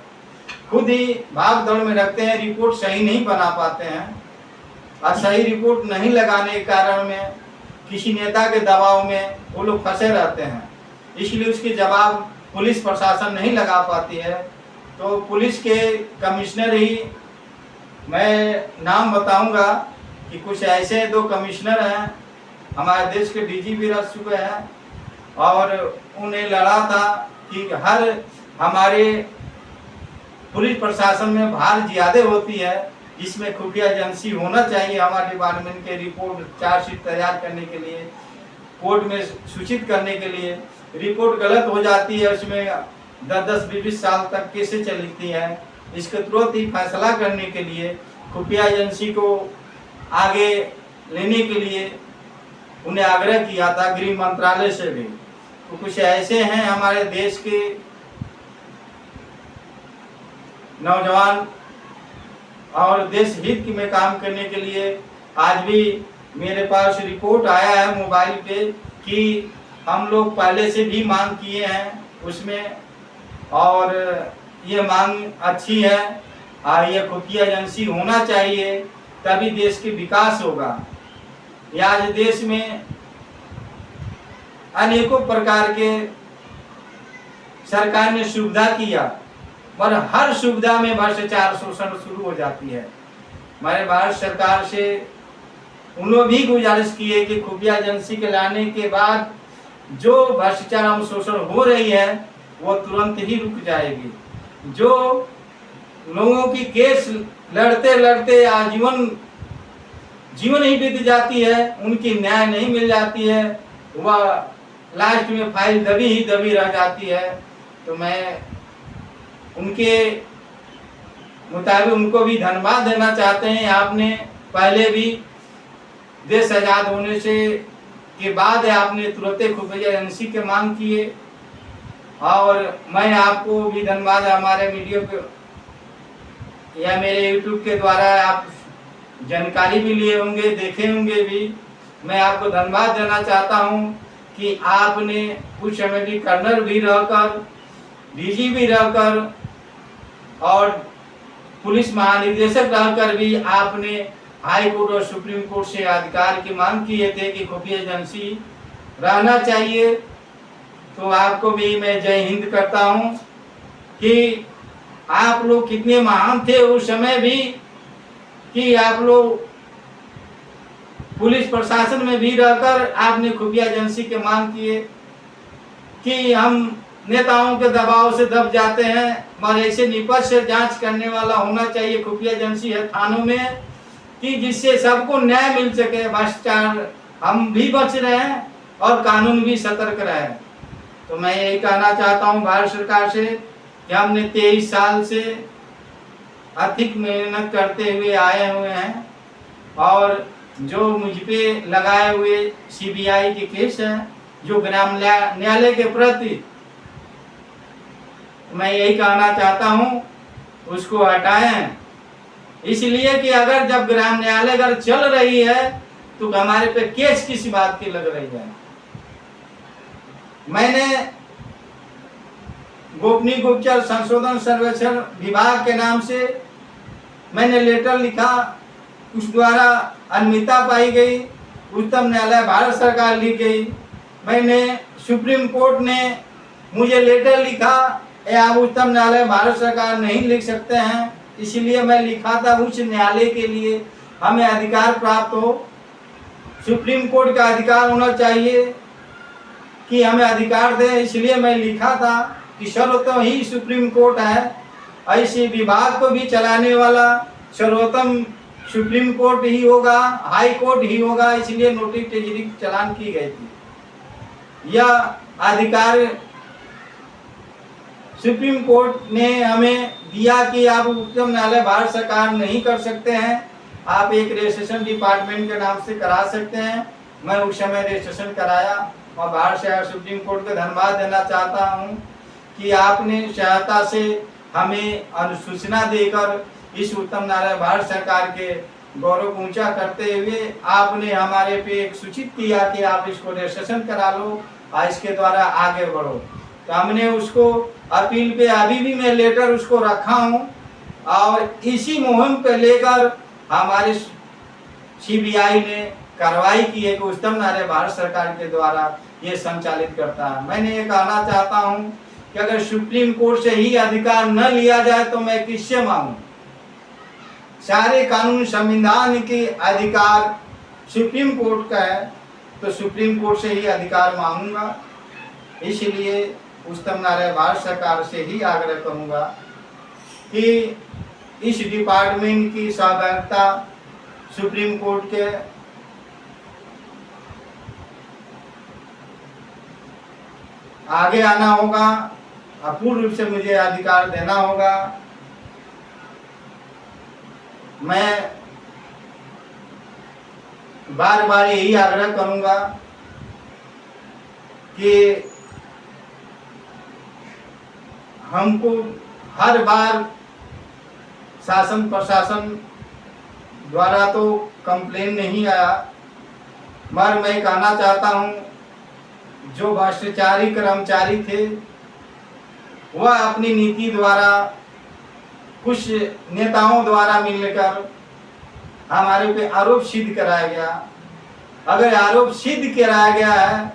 खुद ही भाग दौड़ में रखते हैं, रिपोर्ट सही नहीं बना पाते हैं और सही रिपोर्ट नहीं लगाने के कारण में किसी नेता के दबाव में वो लोग फंसे रहते हैं, इसलिए उसके जवाब पुलिस प्रशासन नहीं लगा पाती है। तो पुलिस के कमिश्नर ही, मैं नाम बताऊंगा कि कुछ ऐसे 2 कमिश्नर हैं, हमारे देश के डीजीपी रह चुके हैं और उन्हें लड़ा था कि हर हमारे पुलिस प्रशासन में भार ज़्यादा होती है, जिसमें खुफिया एजेंसी होना चाहिए हमारे डिपार्टमेंट के रिपोर्ट चार्जशीट तैयार करने के लिए, कोर्ट में सूचित करने के लिए। रिपोर्ट गलत हो जाती है, उसमें 10-10, 20 साल तक केसें चलती हैं, इसके तुरंत ही फैसला करने के लिए खुफिया एजेंसी को आगे लेने के लिए उन्हें आग्रह किया था गृह मंत्रालय से भी। तो कुछ ऐसे हैं हमारे देश के नौजवान और देश हित में काम करने के लिए। आज भी मेरे पास रिपोर्ट आया है मोबाइल पे कि हम लोग पहले से भी मांग किए हैं उसमें, और ये मांग अच्छी है और ये खुफिया एजेंसी होना चाहिए, तभी देश के विकास होगा। आज देश में अनेकों प्रकार के सरकार ने सुविधा किया, पर हर सुविधा में भ्रष्टाचार शोषण शुरू हो जाती है। हमारे भारत सरकार से उन्होंने भी गुजारिश की है कि खुफिया एजेंसी के लाने के बाद जो भ्रष्टाचार और शोषण हो रही है वो तुरंत ही रुक जाएगी। जो लोगों की केस लड़ते लड़ते जीवन ही बीत जाती है, उनकी न्याय नहीं मिल जाती है, वह लास्ट में फाइल दबी ही दबी रह जाती है। तो मैं उनके मुताबिक उनको भी धन्यवाद देना चाहते हैं। आपने पहले भी देश आज़ाद होने से के बाद आपने तुरंत खुफिया एजेंसी के मांग किए, और मैं आपको भी धन्यवाद, हमारे वीडियो पे या मेरे यूट्यूब के द्वारा आप जानकारी भी लिए होंगे, देखे होंगे भी। मैं आपको धन्यवाद देना चाहता हूं कि आपने कुछ समय भी कर्नल भी रहकर, डीजी भी रहकर और पुलिस महानिदेशक रहकर भी आपने हाई कोर्ट और सुप्रीम कोर्ट से अधिकार की मांग किए थे कि खुफिया एजेंसी रहना चाहिए। तो आपको भी मैं जय हिंद करता हूं कि आप लोग कितने महान थे उस समय भी, कि आप लोग पुलिस प्रशासन में भी रहकर आपने खुफिया एजेंसी के मांग किए कि हम नेताओं के दबाव से दब जाते हैं, मगर ऐसे निपक्ष से जांच करने वाला होना चाहिए खुफिया एजेंसी है थानों में, कि जिससे सबको न्याय मिल सके, भ्रष्टाचार हम भी बच रहे हैं और कानून भी सतर्क रहे। तो मैं यही कहना चाहता हूं भारत सरकार से कि हमने 23 साल से अधिक मेहनत करते हुए आए हुए हैं, और जो मुझ पे लगाए हुए सीबीआई के केस हैं जो ग्राम न्यायालय के प्रति, मैं यही कहना चाहता हूं उसको हटाएं। इसलिए कि अगर जब ग्राम न्यायालय अगर चल रही है तो हमारे पे केस किस बात की लग रही है। मैंने गोपनीय गुप्तचर संशोधन सर्वेक्षण विभाग के नाम से मैंने लेटर लिखा, उस द्वारा अनियमितता पाई गई, उच्चतम न्यायालय भारत सरकार लिख गई। मैंने सुप्रीम कोर्ट ने मुझे लेटर लिखा, आप उच्चतम न्यायालय भारत सरकार नहीं लिख सकते हैं, इसलिए मैं लिखा था उच्च न्यायालय के लिए हमें अधिकार प्राप्त हो, सुप्रीम कोर्ट का अधिकार होना चाहिए कि हमें अधिकार दे। इसलिए मैं लिखा था कि सर्वोत्तम ही सुप्रीम कोर्ट है, ऐसे विभाग को भी चलाने वाला सर्वोत्तम सुप्रीम कोर्ट ही होगा, हाई कोर्ट ही होगा। इसलिए नोटिस टेजरी चलान की गई थी। यह अधिकार सुप्रीम कोर्ट ने हमें दिया कि आप उच्चतम न्यायालय भारत सरकार नहीं कर सकते हैं, आप एक रजिस्ट्रेशन डिपार्टमेंट के नाम से करा सकते हैं। मैं उस समय रजिस्ट्रेशन कराया और भारत सरकार सुप्रीम कोर्ट को धन्यवाद देना चाहता हूं कि आपने सहायता से हमें अनुसूचना देकर इस उच्चतम न्यायालय भारत सरकार के गौरव ऊंचा करते हुए आपने हमारे पे एक सूचित किया कि आप इसको रजिस्ट्रेशन करा लो और इसके द्वारा आगे बढ़ो। तो हमने उसको अपील पे अभी भी मैं लेटर उसको रखा हूं, और इसी मुहिम पे लेकर हमारे सीबीआई ने कार्रवाई की है कि उच्चतम न्यायालय भारत सरकार के द्वारा ये संचालित करता है। मैंने ये कहना चाहता हूं कि अगर सुप्रीम कोर्ट से ही अधिकार न लिया जाए तो मैं किससे मांगू। सारे कानून संविधान के अधिकार सुप्रीम कोर्ट का है, तो सुप्रीम कोर्ट से ही अधिकार मांगूंगा। इसलिए उच्चतम न्यायालय भारत सरकार से ही आग्रह करूंगा कि इस डिपार्टमेंट की सहभागिता सुप्रीम कोर्ट के आगे आना होगा, अपूर्ण रूप से मुझे अधिकार देना होगा। मैं बार बार यही आग्रह करूंगा कि हमको हर बार शासन प्रशासन द्वारा तो कंप्लेन नहीं आया, मगर मैं कहना चाहता हूं जो भ्रष्टाचारी कर्मचारी थे वह अपनी नीति द्वारा कुछ नेताओं द्वारा मिलकर हमारे पे आरोप सिद्ध कराया गया। अगर आरोप सिद्ध कराया गया है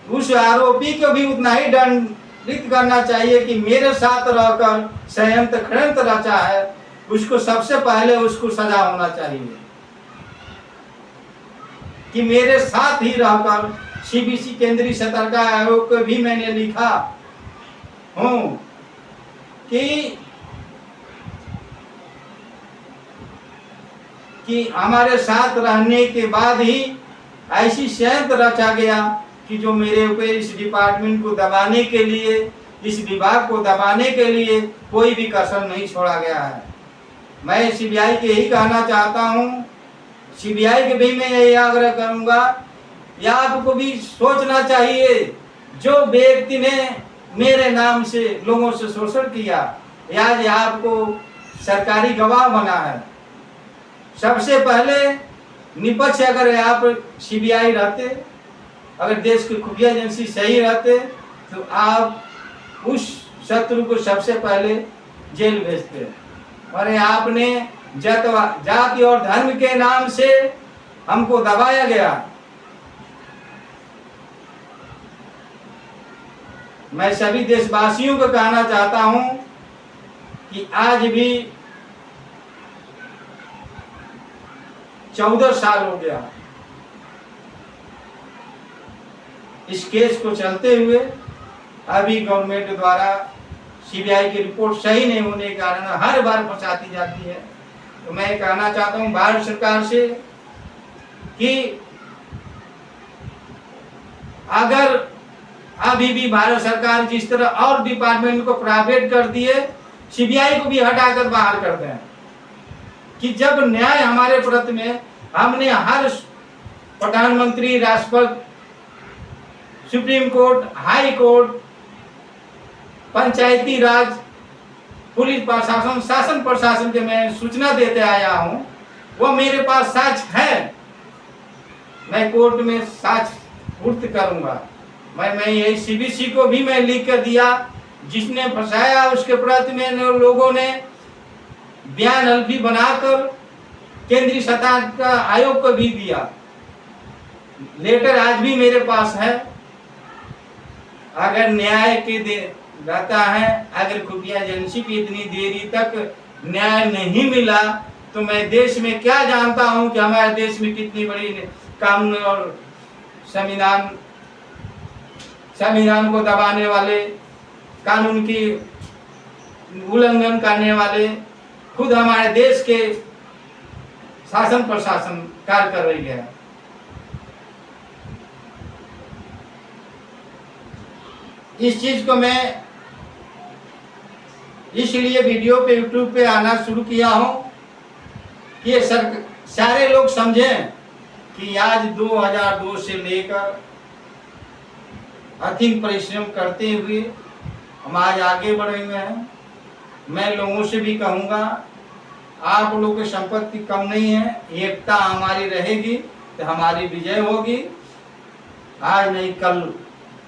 उस आरोपी को भी उतना ही दंडित करना चाहिए कि मेरे साथ रहकर षड्यंत्र रचा है, उसको सबसे पहले उसको सजा होना चाहिए कि मेरे साथ ही रहकर। सीबीसी केंद्रीय सतर्कता आयोग को भी मैंने लिखा हूं कि हमारे साथ रहने के बाद ही ऐसी षड्यंत्र रचा गया कि जो मेरे ऊपर इस डिपार्टमेंट को दबाने के लिए, इस विभाग को दबाने के लिए कोई भी कसर नहीं छोड़ा गया है। मैं सीबीआई के यही कहना चाहता हूं, सीबीआई के भी मैं यही आग्रह करूंगा, या आपको भी सोचना चाहिए जो व्यक्ति ने मेरे नाम से लोगों से शोषण किया, आज आपको सरकारी गवाह बना है। सबसे पहले निपक्ष अगर आप सीबीआई रहते, अगर देश की खुफिया एजेंसी सही रहते तो आप उस शत्रु को सबसे पहले जेल भेजते। और आपने जाति और धर्म के नाम से हमको दबाया गया। मैं सभी देशवासियों को कहना चाहता हूं कि आज भी 14 साल हो गया। इस केस को चलते हुए अभी गवर्नमेंट द्वारा सीबीआई की रिपोर्ट सही नहीं होने के कारण हर बार फंसाती जाती है। तो मैं कहना चाहता हूं भारत सरकार से कि अगर अभी भी भारत सरकार जिस तरह और डिपार्टमेंट को प्राइवेट कर दिए, सीबीआई को भी हटाकर बाहर कर दें, कि जब न्याय हमारे प्रति में, हमने हर प्रधानमंत्री, राष्ट्रपति, सुप्रीम कोर्ट, हाई कोर्ट, पंचायती राज, पुलिस प्रशासन, शासन प्रशासन के मैं सूचना देते आया हूं, वो मेरे पास साक्ष्य है, मैं कोर्ट में साक्ष्य पूर्त करूंगा। मैं यही सीबीसी को भी मैं लिख कर दिया, जिसने फंसाया उसके प्रति में लोगों ने बयान हल्फी बनाकर केंद्रीय सतर्कता आयोग को भी दिया। लेटर आज भी मेरे पास है। अगर न्याय के रहता है, अगर खुफिया एजेंसी की इतनी देरी तक न्याय नहीं मिला, तो मैं देश में क्या जानता हूं कि हमारे देश में कितनी बड़ी कानून और संविधान को दबाने वाले, कानून की उल्लंघन करने वाले खुद हमारे देश के शासन प्रशासन कार्य कर रही है। इस चीज को मैं इसलिए वीडियो पे, यूट्यूब पे आना शुरू किया हूं कि सारे लोग समझें कि आज 2002 से लेकर अधिक परिश्रम करते हुए हम आज आगे बढ़े हुए हैं। मैं लोगों से भी कहूँगा, आप लोगों की संपत्ति कम नहीं है, एकता हमारी रहेगी तो हमारी विजय होगी। आज नहीं कल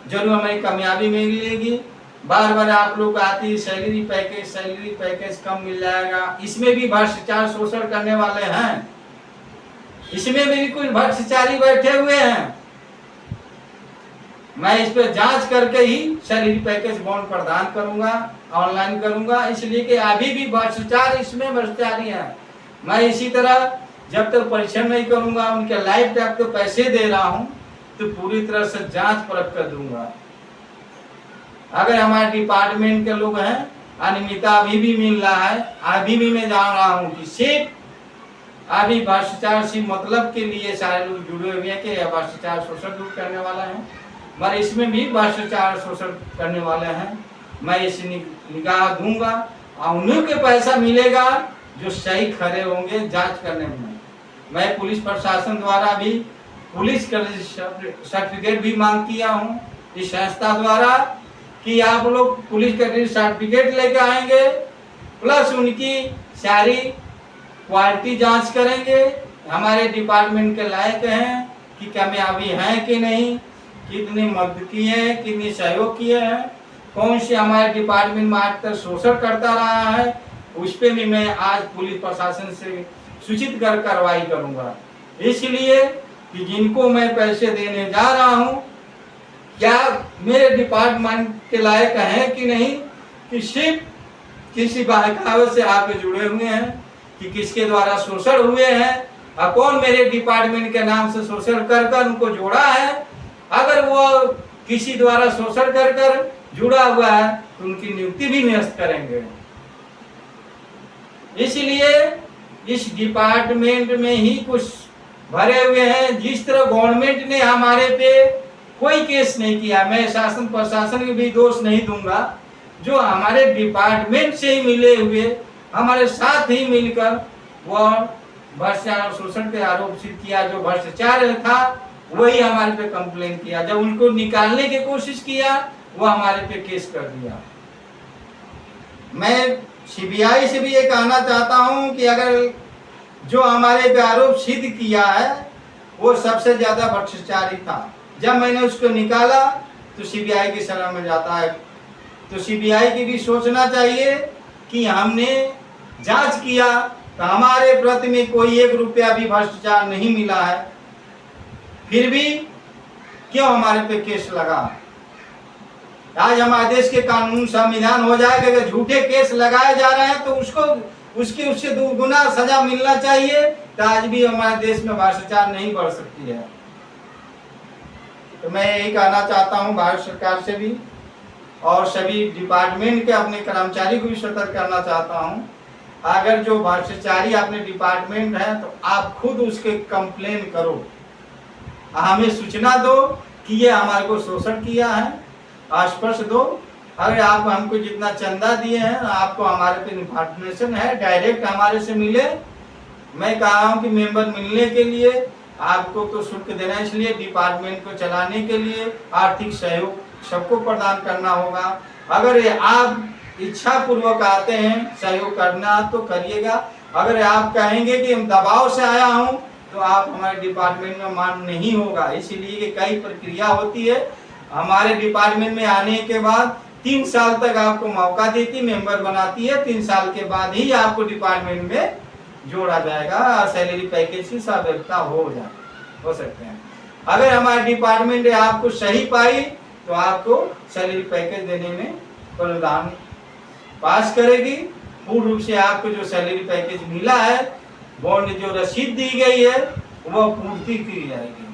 जरूर हमें कामयाबी मिलेगी। बार बार आप लोग आती सैलरी पैकेज कम मिल जाएगा, इसमें भी भ्रष्टाचार शोषण करने वाले हैं, इसमें भी कुछ भ्रष्टाचारी बैठे हुए हैं। मैं इस पर जांच करके ही सैलरी पैकेज बॉन्ड प्रदान करूंगा, ऑनलाइन करूंगा, इसलिए कि अभी भी भ्रष्टाचार इसमें भ्रष्टाचारी है। मैं इसी तरह जब तक परिश्रम नहीं करूंगा, उनके लाइफ टाइम तो पैसे दे रहा हूं, तो पूरी तरह से जांच परख कर दूंगा। अगर हमारे डिपार्टमेंट के लोग हैं, अनियमितता अभी भी मिल रहा है, अभी भी मैं जान रहा हूं कि सिर्फ अभी भ्रष्टाचार से मतलब के लिए सारे लोग जुड़े हुए हैं कि भ्रष्टाचार शोषण दूर करने वाला है, मगर इसमें भी भ्रष्टाचार शोषण करने वाले हैं। मैं इस निगाह दूंगा और उन्हीं के पैसा मिलेगा जो सही खड़े होंगे जांच करने में। मैं पुलिस प्रशासन द्वारा भी पुलिस सर्टिफिकेट भी मांग किया हूँ इस संस्था द्वारा कि आप लोग पुलिस का सर्टिफिकेट लेके आएंगे, प्लस उनकी सारी क्वालिटी जांच करेंगे, हमारे डिपार्टमेंट के लायक हैं कि कामयाबी हैं कि नहीं, कितनी मदद की है, कितनी सहयोग किए हैं, कौन से हमारे डिपार्टमेंट में आज तक शोषण करता रहा है, उस पर भी मैं आज पुलिस प्रशासन से सूचित कर कार्रवाई करूंगा। इसलिए कि जिनको मैं पैसे देने जा रहा हूं, क्या मेरे डिपार्टमेंट के लायक हैं कि नहीं, कि सिर्फ किसी बहकावे से आके जुड़े हुए हैं, कि किसके द्वारा शोषण हुए हैं और कौन मेरे डिपार्टमेंट के नाम से शोषण कर उनको जोड़ा है। अगर वो किसी द्वारा शोषण कर जुड़ा हुआ है तो उनकी नियुक्ति भी निरस्त करेंगे। इसलिए इस डिपार्टमेंट में ही कुछ भरे हुए हैं। जिस तरह गवर्नमेंट ने हमारे पे कोई केस नहीं किया, मैं शासन प्रशासन को भी दोष नहीं दूंगा, जो हमारे डिपार्टमेंट से ही मिले हुए हमारे साथ ही मिलकर वो भ्रष्टाचार शोषण के आरोप सिद्ध किया, जो भ्रष्टाचार था वही हमारे पे कंप्लेन किया, जब उनको निकालने की कोशिश किया वो हमारे पे केस कर दिया। मैं सीबीआई से भी ये कहना चाहता हूं कि अगर जो हमारे पे आरोप सिद्ध किया है वो सबसे ज्यादा भ्रष्टाचारी था, जब मैंने उसको निकाला तो सीबीआई की शरण में जाता है। तो सीबीआई की भी सोचना चाहिए कि हमने जांच किया तो हमारे प्रति में कोई 1 रुपया भी भ्रष्टाचार नहीं मिला है, फिर भी क्यों हमारे पे केस लगा। आज हमारे देश के कानून संविधान हो जाएगा, अगर झूठे केस लगाए जा रहे हैं तो उसको उससे 2 गुना सजा मिलना चाहिए। तो आज भी हमारे देश में भ्रष्टाचार नहीं बढ़ सकती है। तो मैं यही कहना चाहता हूँ भारत सरकार से भी और सभी डिपार्टमेंट के अपने कर्मचारी को भी सतर्क करना चाहता हूँ, अगर जो भ्रष्टाचारी अपने डिपार्टमेंट है तो आप खुद उसके कंप्लेन करो, हमें सूचना दो कि ये हमारे को शोषण किया है, स्पर्श दो। अगर आप हमको जितना चंदा दिए हैं आपको हमारे पे इन्फॉर्मेशन है, डायरेक्ट हमारे से मिले। मैं कह रहा हूँ कि मेंबर मिलने के लिए आपको तो शुल्क देना, इसलिए डिपार्टमेंट को चलाने के लिए आर्थिक सहयोग सबको प्रदान करना होगा। अगर आप इच्छा पूर्वक आते हैं सहयोग करना तो करिएगा, अगर आप कहेंगे कि हम दबाव से आया हूँ तो आप हमारे डिपार्टमेंट में मान नहीं होगा। इसीलिए कि कई प्रक्रिया होती है, हमारे डिपार्टमेंट में आने के बाद 3 साल तक आपको मौका देती, मेंबर बनाती है, 3 साल के बाद ही आपको डिपार्टमेंट में जोड़ा जाएगा, सैलरी पैकेज की व्यवस्था हो सकते हैं। अगर हमारे डिपार्टमेंट आपको सही पाई तो आपको सैलरी पैकेज देने में प्रावधान पास करेगी। पूर्ण रूप से आपको जो सैलरी पैकेज मिला है, बॉन्ड जो रसीद दी गई है वो पूर्ति की जाएगी।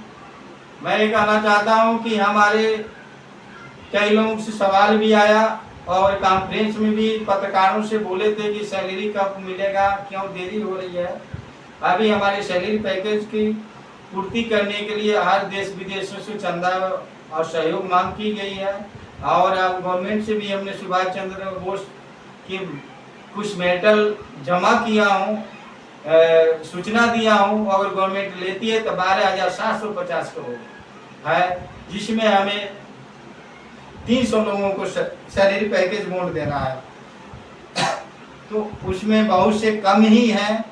मैं ये कहना चाहता हूँ कि हमारे कई लोगों से सवाल भी आया और कॉन्फ्रेंस में भी पत्रकारों से बोले थे कि सैलरी कब मिलेगा, क्यों देरी हो रही है। अभी हमारे सैलरी पैकेज की पूर्ति करने के लिए हर देश विदेशों से चंदा और सहयोग मांग की गई है, और अब गवर्नमेंट से भी हमने सुभाष चंद्र बोस की कुछ मेटल जमा किया हूँ, सूचना दिया हूँ। अगर गवर्नमेंट लेती है तो 12,750 करोड़ है, जिसमें हमें 300 लोगों को सैलरी पैकेज बॉन्ड देना है। तो उसमें बहुत से कम ही है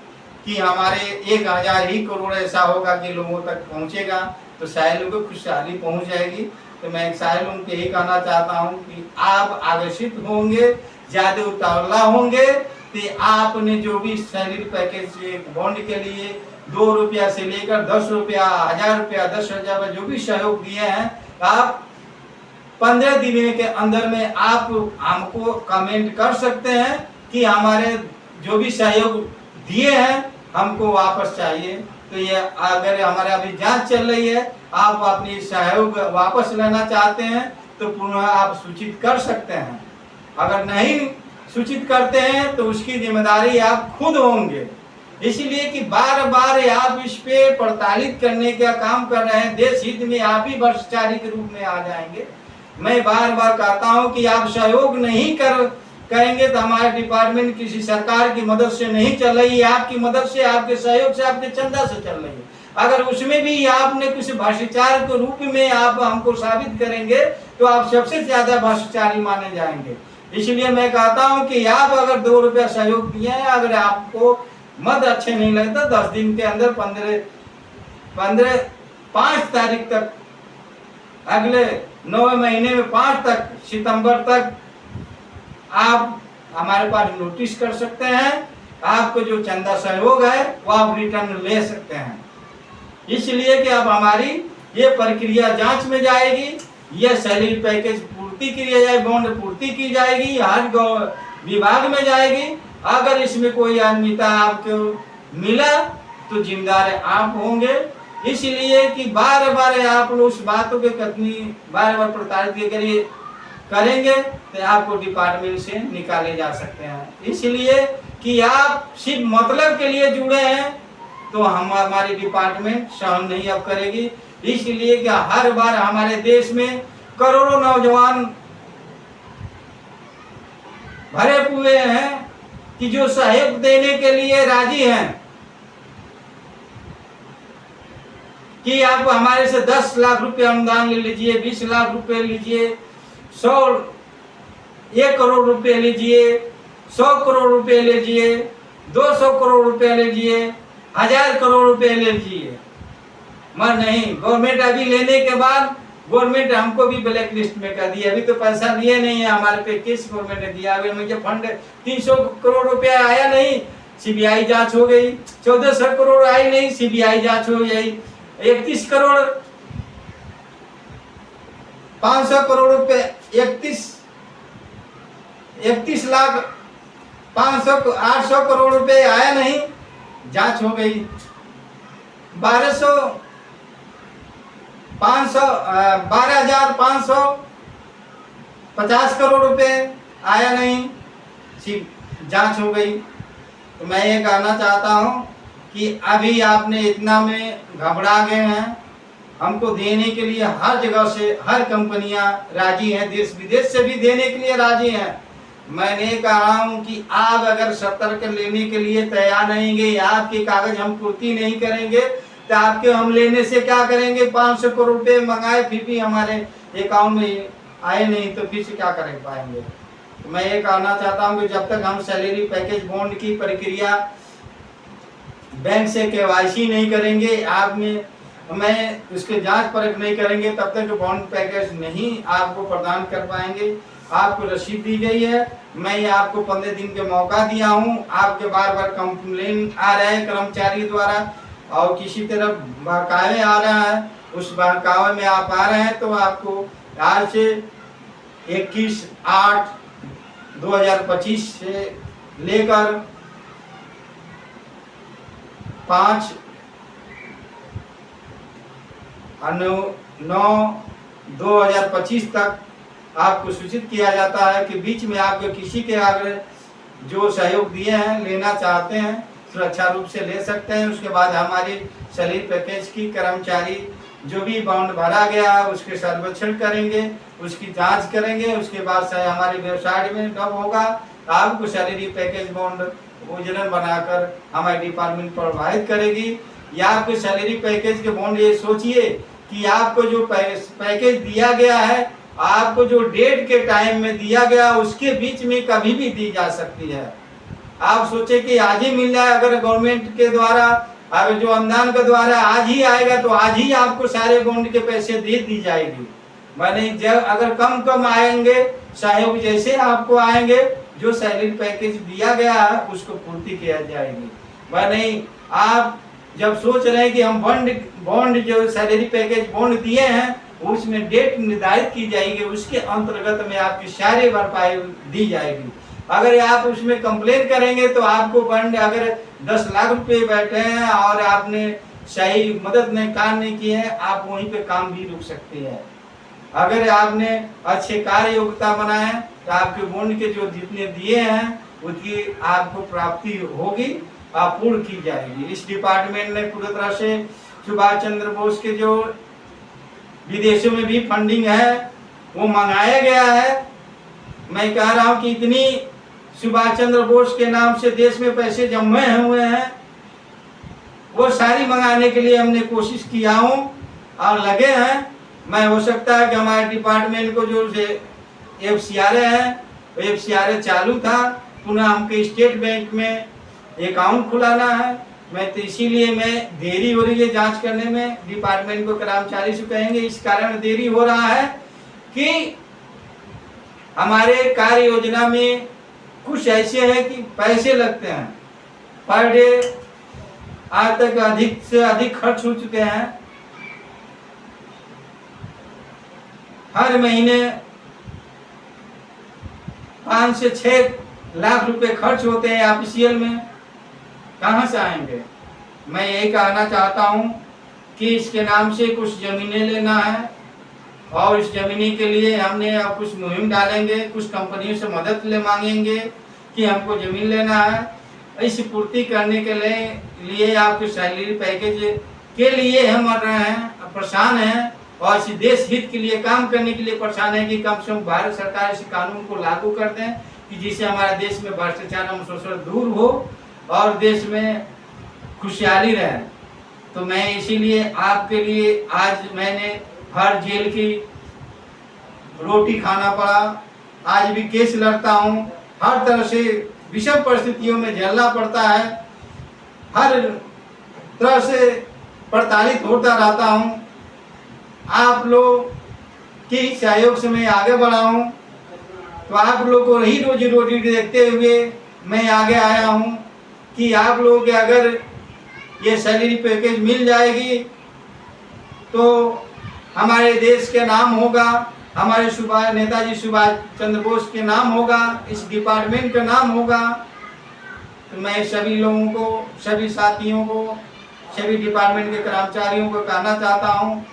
कि हमारे 1,000 ही करोड़ ऐसा होगा कि लोगों तक पहुंचेगा, तो सारे लोगों को खुशहाली पहुंच जाएगी। तो मैं सारे लोगों को यही कहना चाहता हूं कि आप आकर्षित होंगे, ज्यादा उतावला होंगे तो आपने जो भी सैलरी पैकेज बॉन्ड के लिए 2 रुपया से लेकर 10 रुपया, 1,000 रुपया, 10,000 जो भी सहयोग दिए हैं, आप 15 दिन के अंदर में आप हमको कमेंट कर सकते हैं कि हमारे जो भी सहयोग दिए हैं हमको वापस चाहिए। तो ये अगर हमारे अभी जांच चल रही है, आप अपनी सहयोग वापस लेना चाहते हैं तो पुनः आप सूचित कर सकते हैं। अगर नहीं सूचित करते हैं तो उसकी जिम्मेदारी आप खुद होंगे। इसलिए कि बार बार आप इस पे प्रताड़ित करने का काम कर रहे हैं, देश हित में आप ही भ्रष्टाचारी के रूप में आ जाएंगे। मैं बार बार कहता हूं कि आप सहयोग नहीं करेंगे तो हमारे डिपार्टमेंट किसी सरकार की मदद से नहीं चल रही है, आपकी मदद से, आपके सहयोग से, आपके चंदा से चल रही है। अगर उसमें भी आपने कुछ भ्रष्टाचार के रूप में आप हमको साबित करेंगे तो आप सबसे ज्यादा भ्रष्टाचारी माने जाएंगे। इसलिए मैं कहता हूं कि आप अगर 2 रुपया सहयोग दिए हैं, अगर आपको मत अच्छे नहीं लगता, 10 दिन के अंदर 5 तारीख तक, अगले 9 महीने में 5 तक, सितंबर तक आप हमारे पास नोटिस कर सकते हैं। आपको जो चंदा सहयोग है वो आप रिटर्न ले सकते हैं। इसलिए कि अब हमारी ये प्रक्रिया जांच में जाएगी, ये सैलरी पैकेज पूर्ति की जाएगी, बॉन्ड पूर्ति की जाएगी, हर विभाग में जाएगी। अगर इसमें कोई अनियमितता आपको मिला तो जिम्मेदार आप होंगे। इसलिए कि बार बार आप लोग उस बातों के कथनी बार बार प्रताड़ित करेंगे तो आपको डिपार्टमेंट से निकाले जा सकते हैं। इसलिए कि आप सिर्फ मतलब के लिए जुड़े हैं तो हमारी डिपार्टमेंट सहन नहीं अब करेगी। इसलिए कि हर बार हमारे देश में करोड़ों नौजवान भरे हुए हैं कि जो सहयोग देने के लिए राजी हैं कि आप हमारे से 10 लाख रुपए अनुदान ले लीजिए, 20 लाख रुपए लीजिए, 1 करोड़ रुपए लीजिए, 100 करोड़ रुपए लीजिए, 200 करोड़ रुपए लीजिए, 1000 करोड़ रुपए लीजिए, मगर नहीं, गवर्नमेंट अभी लेने के बाद गवर्नमेंट हमको भी ब्लैक लिस्ट में कर दिया। अभी तो पैसा दिए नहीं है, हमारे पे केस गवर्नमेंट ने दिया। अभी मुझे फंड 300 करोड़ रुपया आया नहीं, सीबीआई जांच हो गई। 1400 करोड़ आई नहीं, सीबीआई जांच हो गई। 31 करोड़ 500 करोड़ रुपए, 31 लाख 800 करोड़ रुपए आया नहीं, जांच हो गई। 12,550 करोड़ रुपए आया नहीं, सिर्फ जांच हो गई। तो मैं ये कहना चाहता हूँ कि अभी आपने इतना में घबरा गए हैं। हमको देने के लिए हर जगह से हर कंपनियां राजी हैं, देश विदेश से भी देने के लिए राजी हैं। मैंने कहा हूं कि आप अगर सतर्क लेने के लिए तैयार नहीं गे, आपके कागज हम पूर्ति नहीं करेंगे तो आपके हम लेने से क्या करेंगे। 500 करोड़ रुपए मंगाए फिर भी हमारे अकाउंट में आए नहीं तो फिर से क्या कर पाएंगे। तो मैं ये कहना चाहता हूं कि जब तक हम सैलरी पैकेज बॉन्ड की प्रक्रिया बैंक से केवाईसी नहीं करेंगे, आप में मैं उसके जांच परख नहीं करेंगे, तब तक बॉन्ड पैकेज नहीं आपको प्रदान कर पाएंगे। आपको रसीद दी गई है, मैं आपको 15 दिन के मौका दिया हूं। आपके बार बार कंप्लेन आ रहे हैं कर्मचारी द्वारा और किसी तरह बहकावे आ रहा है, उस बहकावे में आप आ रहे हैं तो आपको आज से 21/8/2025 से लेकर 5/9/2025 तक आपको सूचित किया जाता है कि बीच में आपको किसी के अगर जो सहयोग दिए हैं लेना चाहते हैं सुरक्षा रूप से ले सकते हैं। उसके बाद हमारी सैलरी पैकेज की कर्मचारी जो भी बॉन्ड भरा गया है उसके सर्वेक्षण करेंगे, उसकी जांच करेंगे। उसके बाद हमारी वेबसाइट में डब होगा, आपको सैलरी पैकेज बॉन्ड योजना बनाकर हमारी डिपार्टमेंट प्रोवाइड करेगी। या आपके सैलरी पैकेज के बॉन्ड ये सोचिए कि आपको जो पैकेज दिया गया है, आपको जो डेट के टाइम में दिया गया उसके बीच में कभी भी दी जा सकती है। आप सोचे कि आज ही मिल जाए, अगर गवर्नमेंट के द्वारा अगर जो अनुदान के द्वारा आज ही आएगा तो आज ही आपको सारे बॉन्ड के पैसे दे दी जाएगी। माने जब अगर कम आएंगे सहयोग जैसे आपको आएंगे, जो सैलरी पैकेज दिया गया है उसको पूर्ति किया जाएगी। माने आप जब सोच रहे हैं कि हम बॉन्ड जो सैलरी पैकेज बॉन्ड दिए हैं उसमें डेट निर्धारित की जाएगी, उसके अंतर्गत में आपकी सारी भरपाई दी जाएगी। अगर आप उसमें कंप्लेन करेंगे तो आपको बॉन्ड अगर 10 लाख रुपए बैठे हैं और आपने सही मदद में काम नहीं किए हैं, आप वहीं पे काम भी रुक सकते हैं। अगर आपने अच्छे कार्य योग्यता बनाए तो आपके बॉन्ड के जो जितने दिए हैं उसकी आपको प्राप्ति होगी, आप पूर्ण की जाएगी। इस डिपार्टमेंट ने पूरी तरह से सुभाष चंद्र बोस के जो विदेशों में भी फंडिंग है वो मंगाया गया है। मैं कह रहा हूं कि इतनी सुभाष चंद्र बोस के नाम से देश में पैसे जमे हुए हैं, वो सारी मंगाने के लिए हमने कोशिश किया हूं और लगे हैं। मैं हो सकता है कि हमारे डिपार्टमेंट को जो FCRA है वो FCRA चालू था, पुनः हमको स्टेट बैंक में अकाउंट खुलाना है। मैं तो इसीलिए मैं देरी हो रही है जांच करने में, डिपार्टमेंट को कर्मचारी से कहेंगे इस कारण देरी हो रहा है कि हमारे कार्य योजना में कुछ ऐसे है कि पैसे लगते हैं पर डे, आज तक अधिक से अधिक खर्च हो चुके हैं। हर महीने 5 से 6 लाख रुपए खर्च होते हैं ऑफिशियल में, कहां से आएंगे। मैं यही कहना चाहता हूं कि इसके नाम से कुछ जमीनें लेना है और इस जमीनी के लिए हमने अब कुछ मुहिम डालेंगे, कुछ कंपनियों से मदद ले मांगेंगे कि हमको जमीन लेना है। इस पूर्ति करने के लिए आपके सैलरी पैकेज के लिए हम मर रहे हैं, परेशान हैं और इस देश हित के लिए काम करने के लिए परेशान है कि कम से कम भारत सरकार इस कानून को लागू कर दें कि जिससे हमारे देश में भ्रष्टाचार और शोषण दूर हो और देश में खुशहाली रहे। तो मैं इसीलिए आपके लिए आज मैंने हर जेल की रोटी खाना पड़ा, आज भी केस लड़ता हूँ, हर तरह से विषम परिस्थितियों में झेलना पड़ता है, हर तरह से प्रताड़ित होता रहता हूँ। आप लोग की सहयोग से मैं आगे बढ़ा हूँ, तो आप लोग को ही रोजी रोटी देखते हुए मैं आगे आया हूँ कि आप लोग के अगर ये सैलरी पैकेज मिल जाएगी तो हमारे देश के नाम होगा, हमारे नेताजी सुभाष चंद्र बोस के नाम होगा, इस डिपार्टमेंट का नाम होगा। तो मैं सभी लोगों को, सभी साथियों को, सभी डिपार्टमेंट के कर्मचारियों को कहना चाहता हूँ,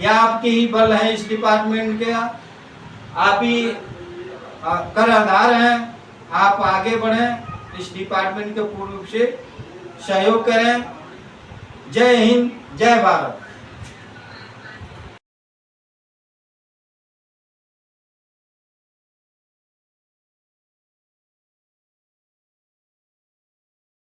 यह आपके ही बल है इस डिपार्टमेंट के, आप ही कर आधार हैं, आप आगे बढ़ें, इस डिपार्टमेंट को पूर्ण रूप से सहयोग करें। जय हिंद, जय भारत।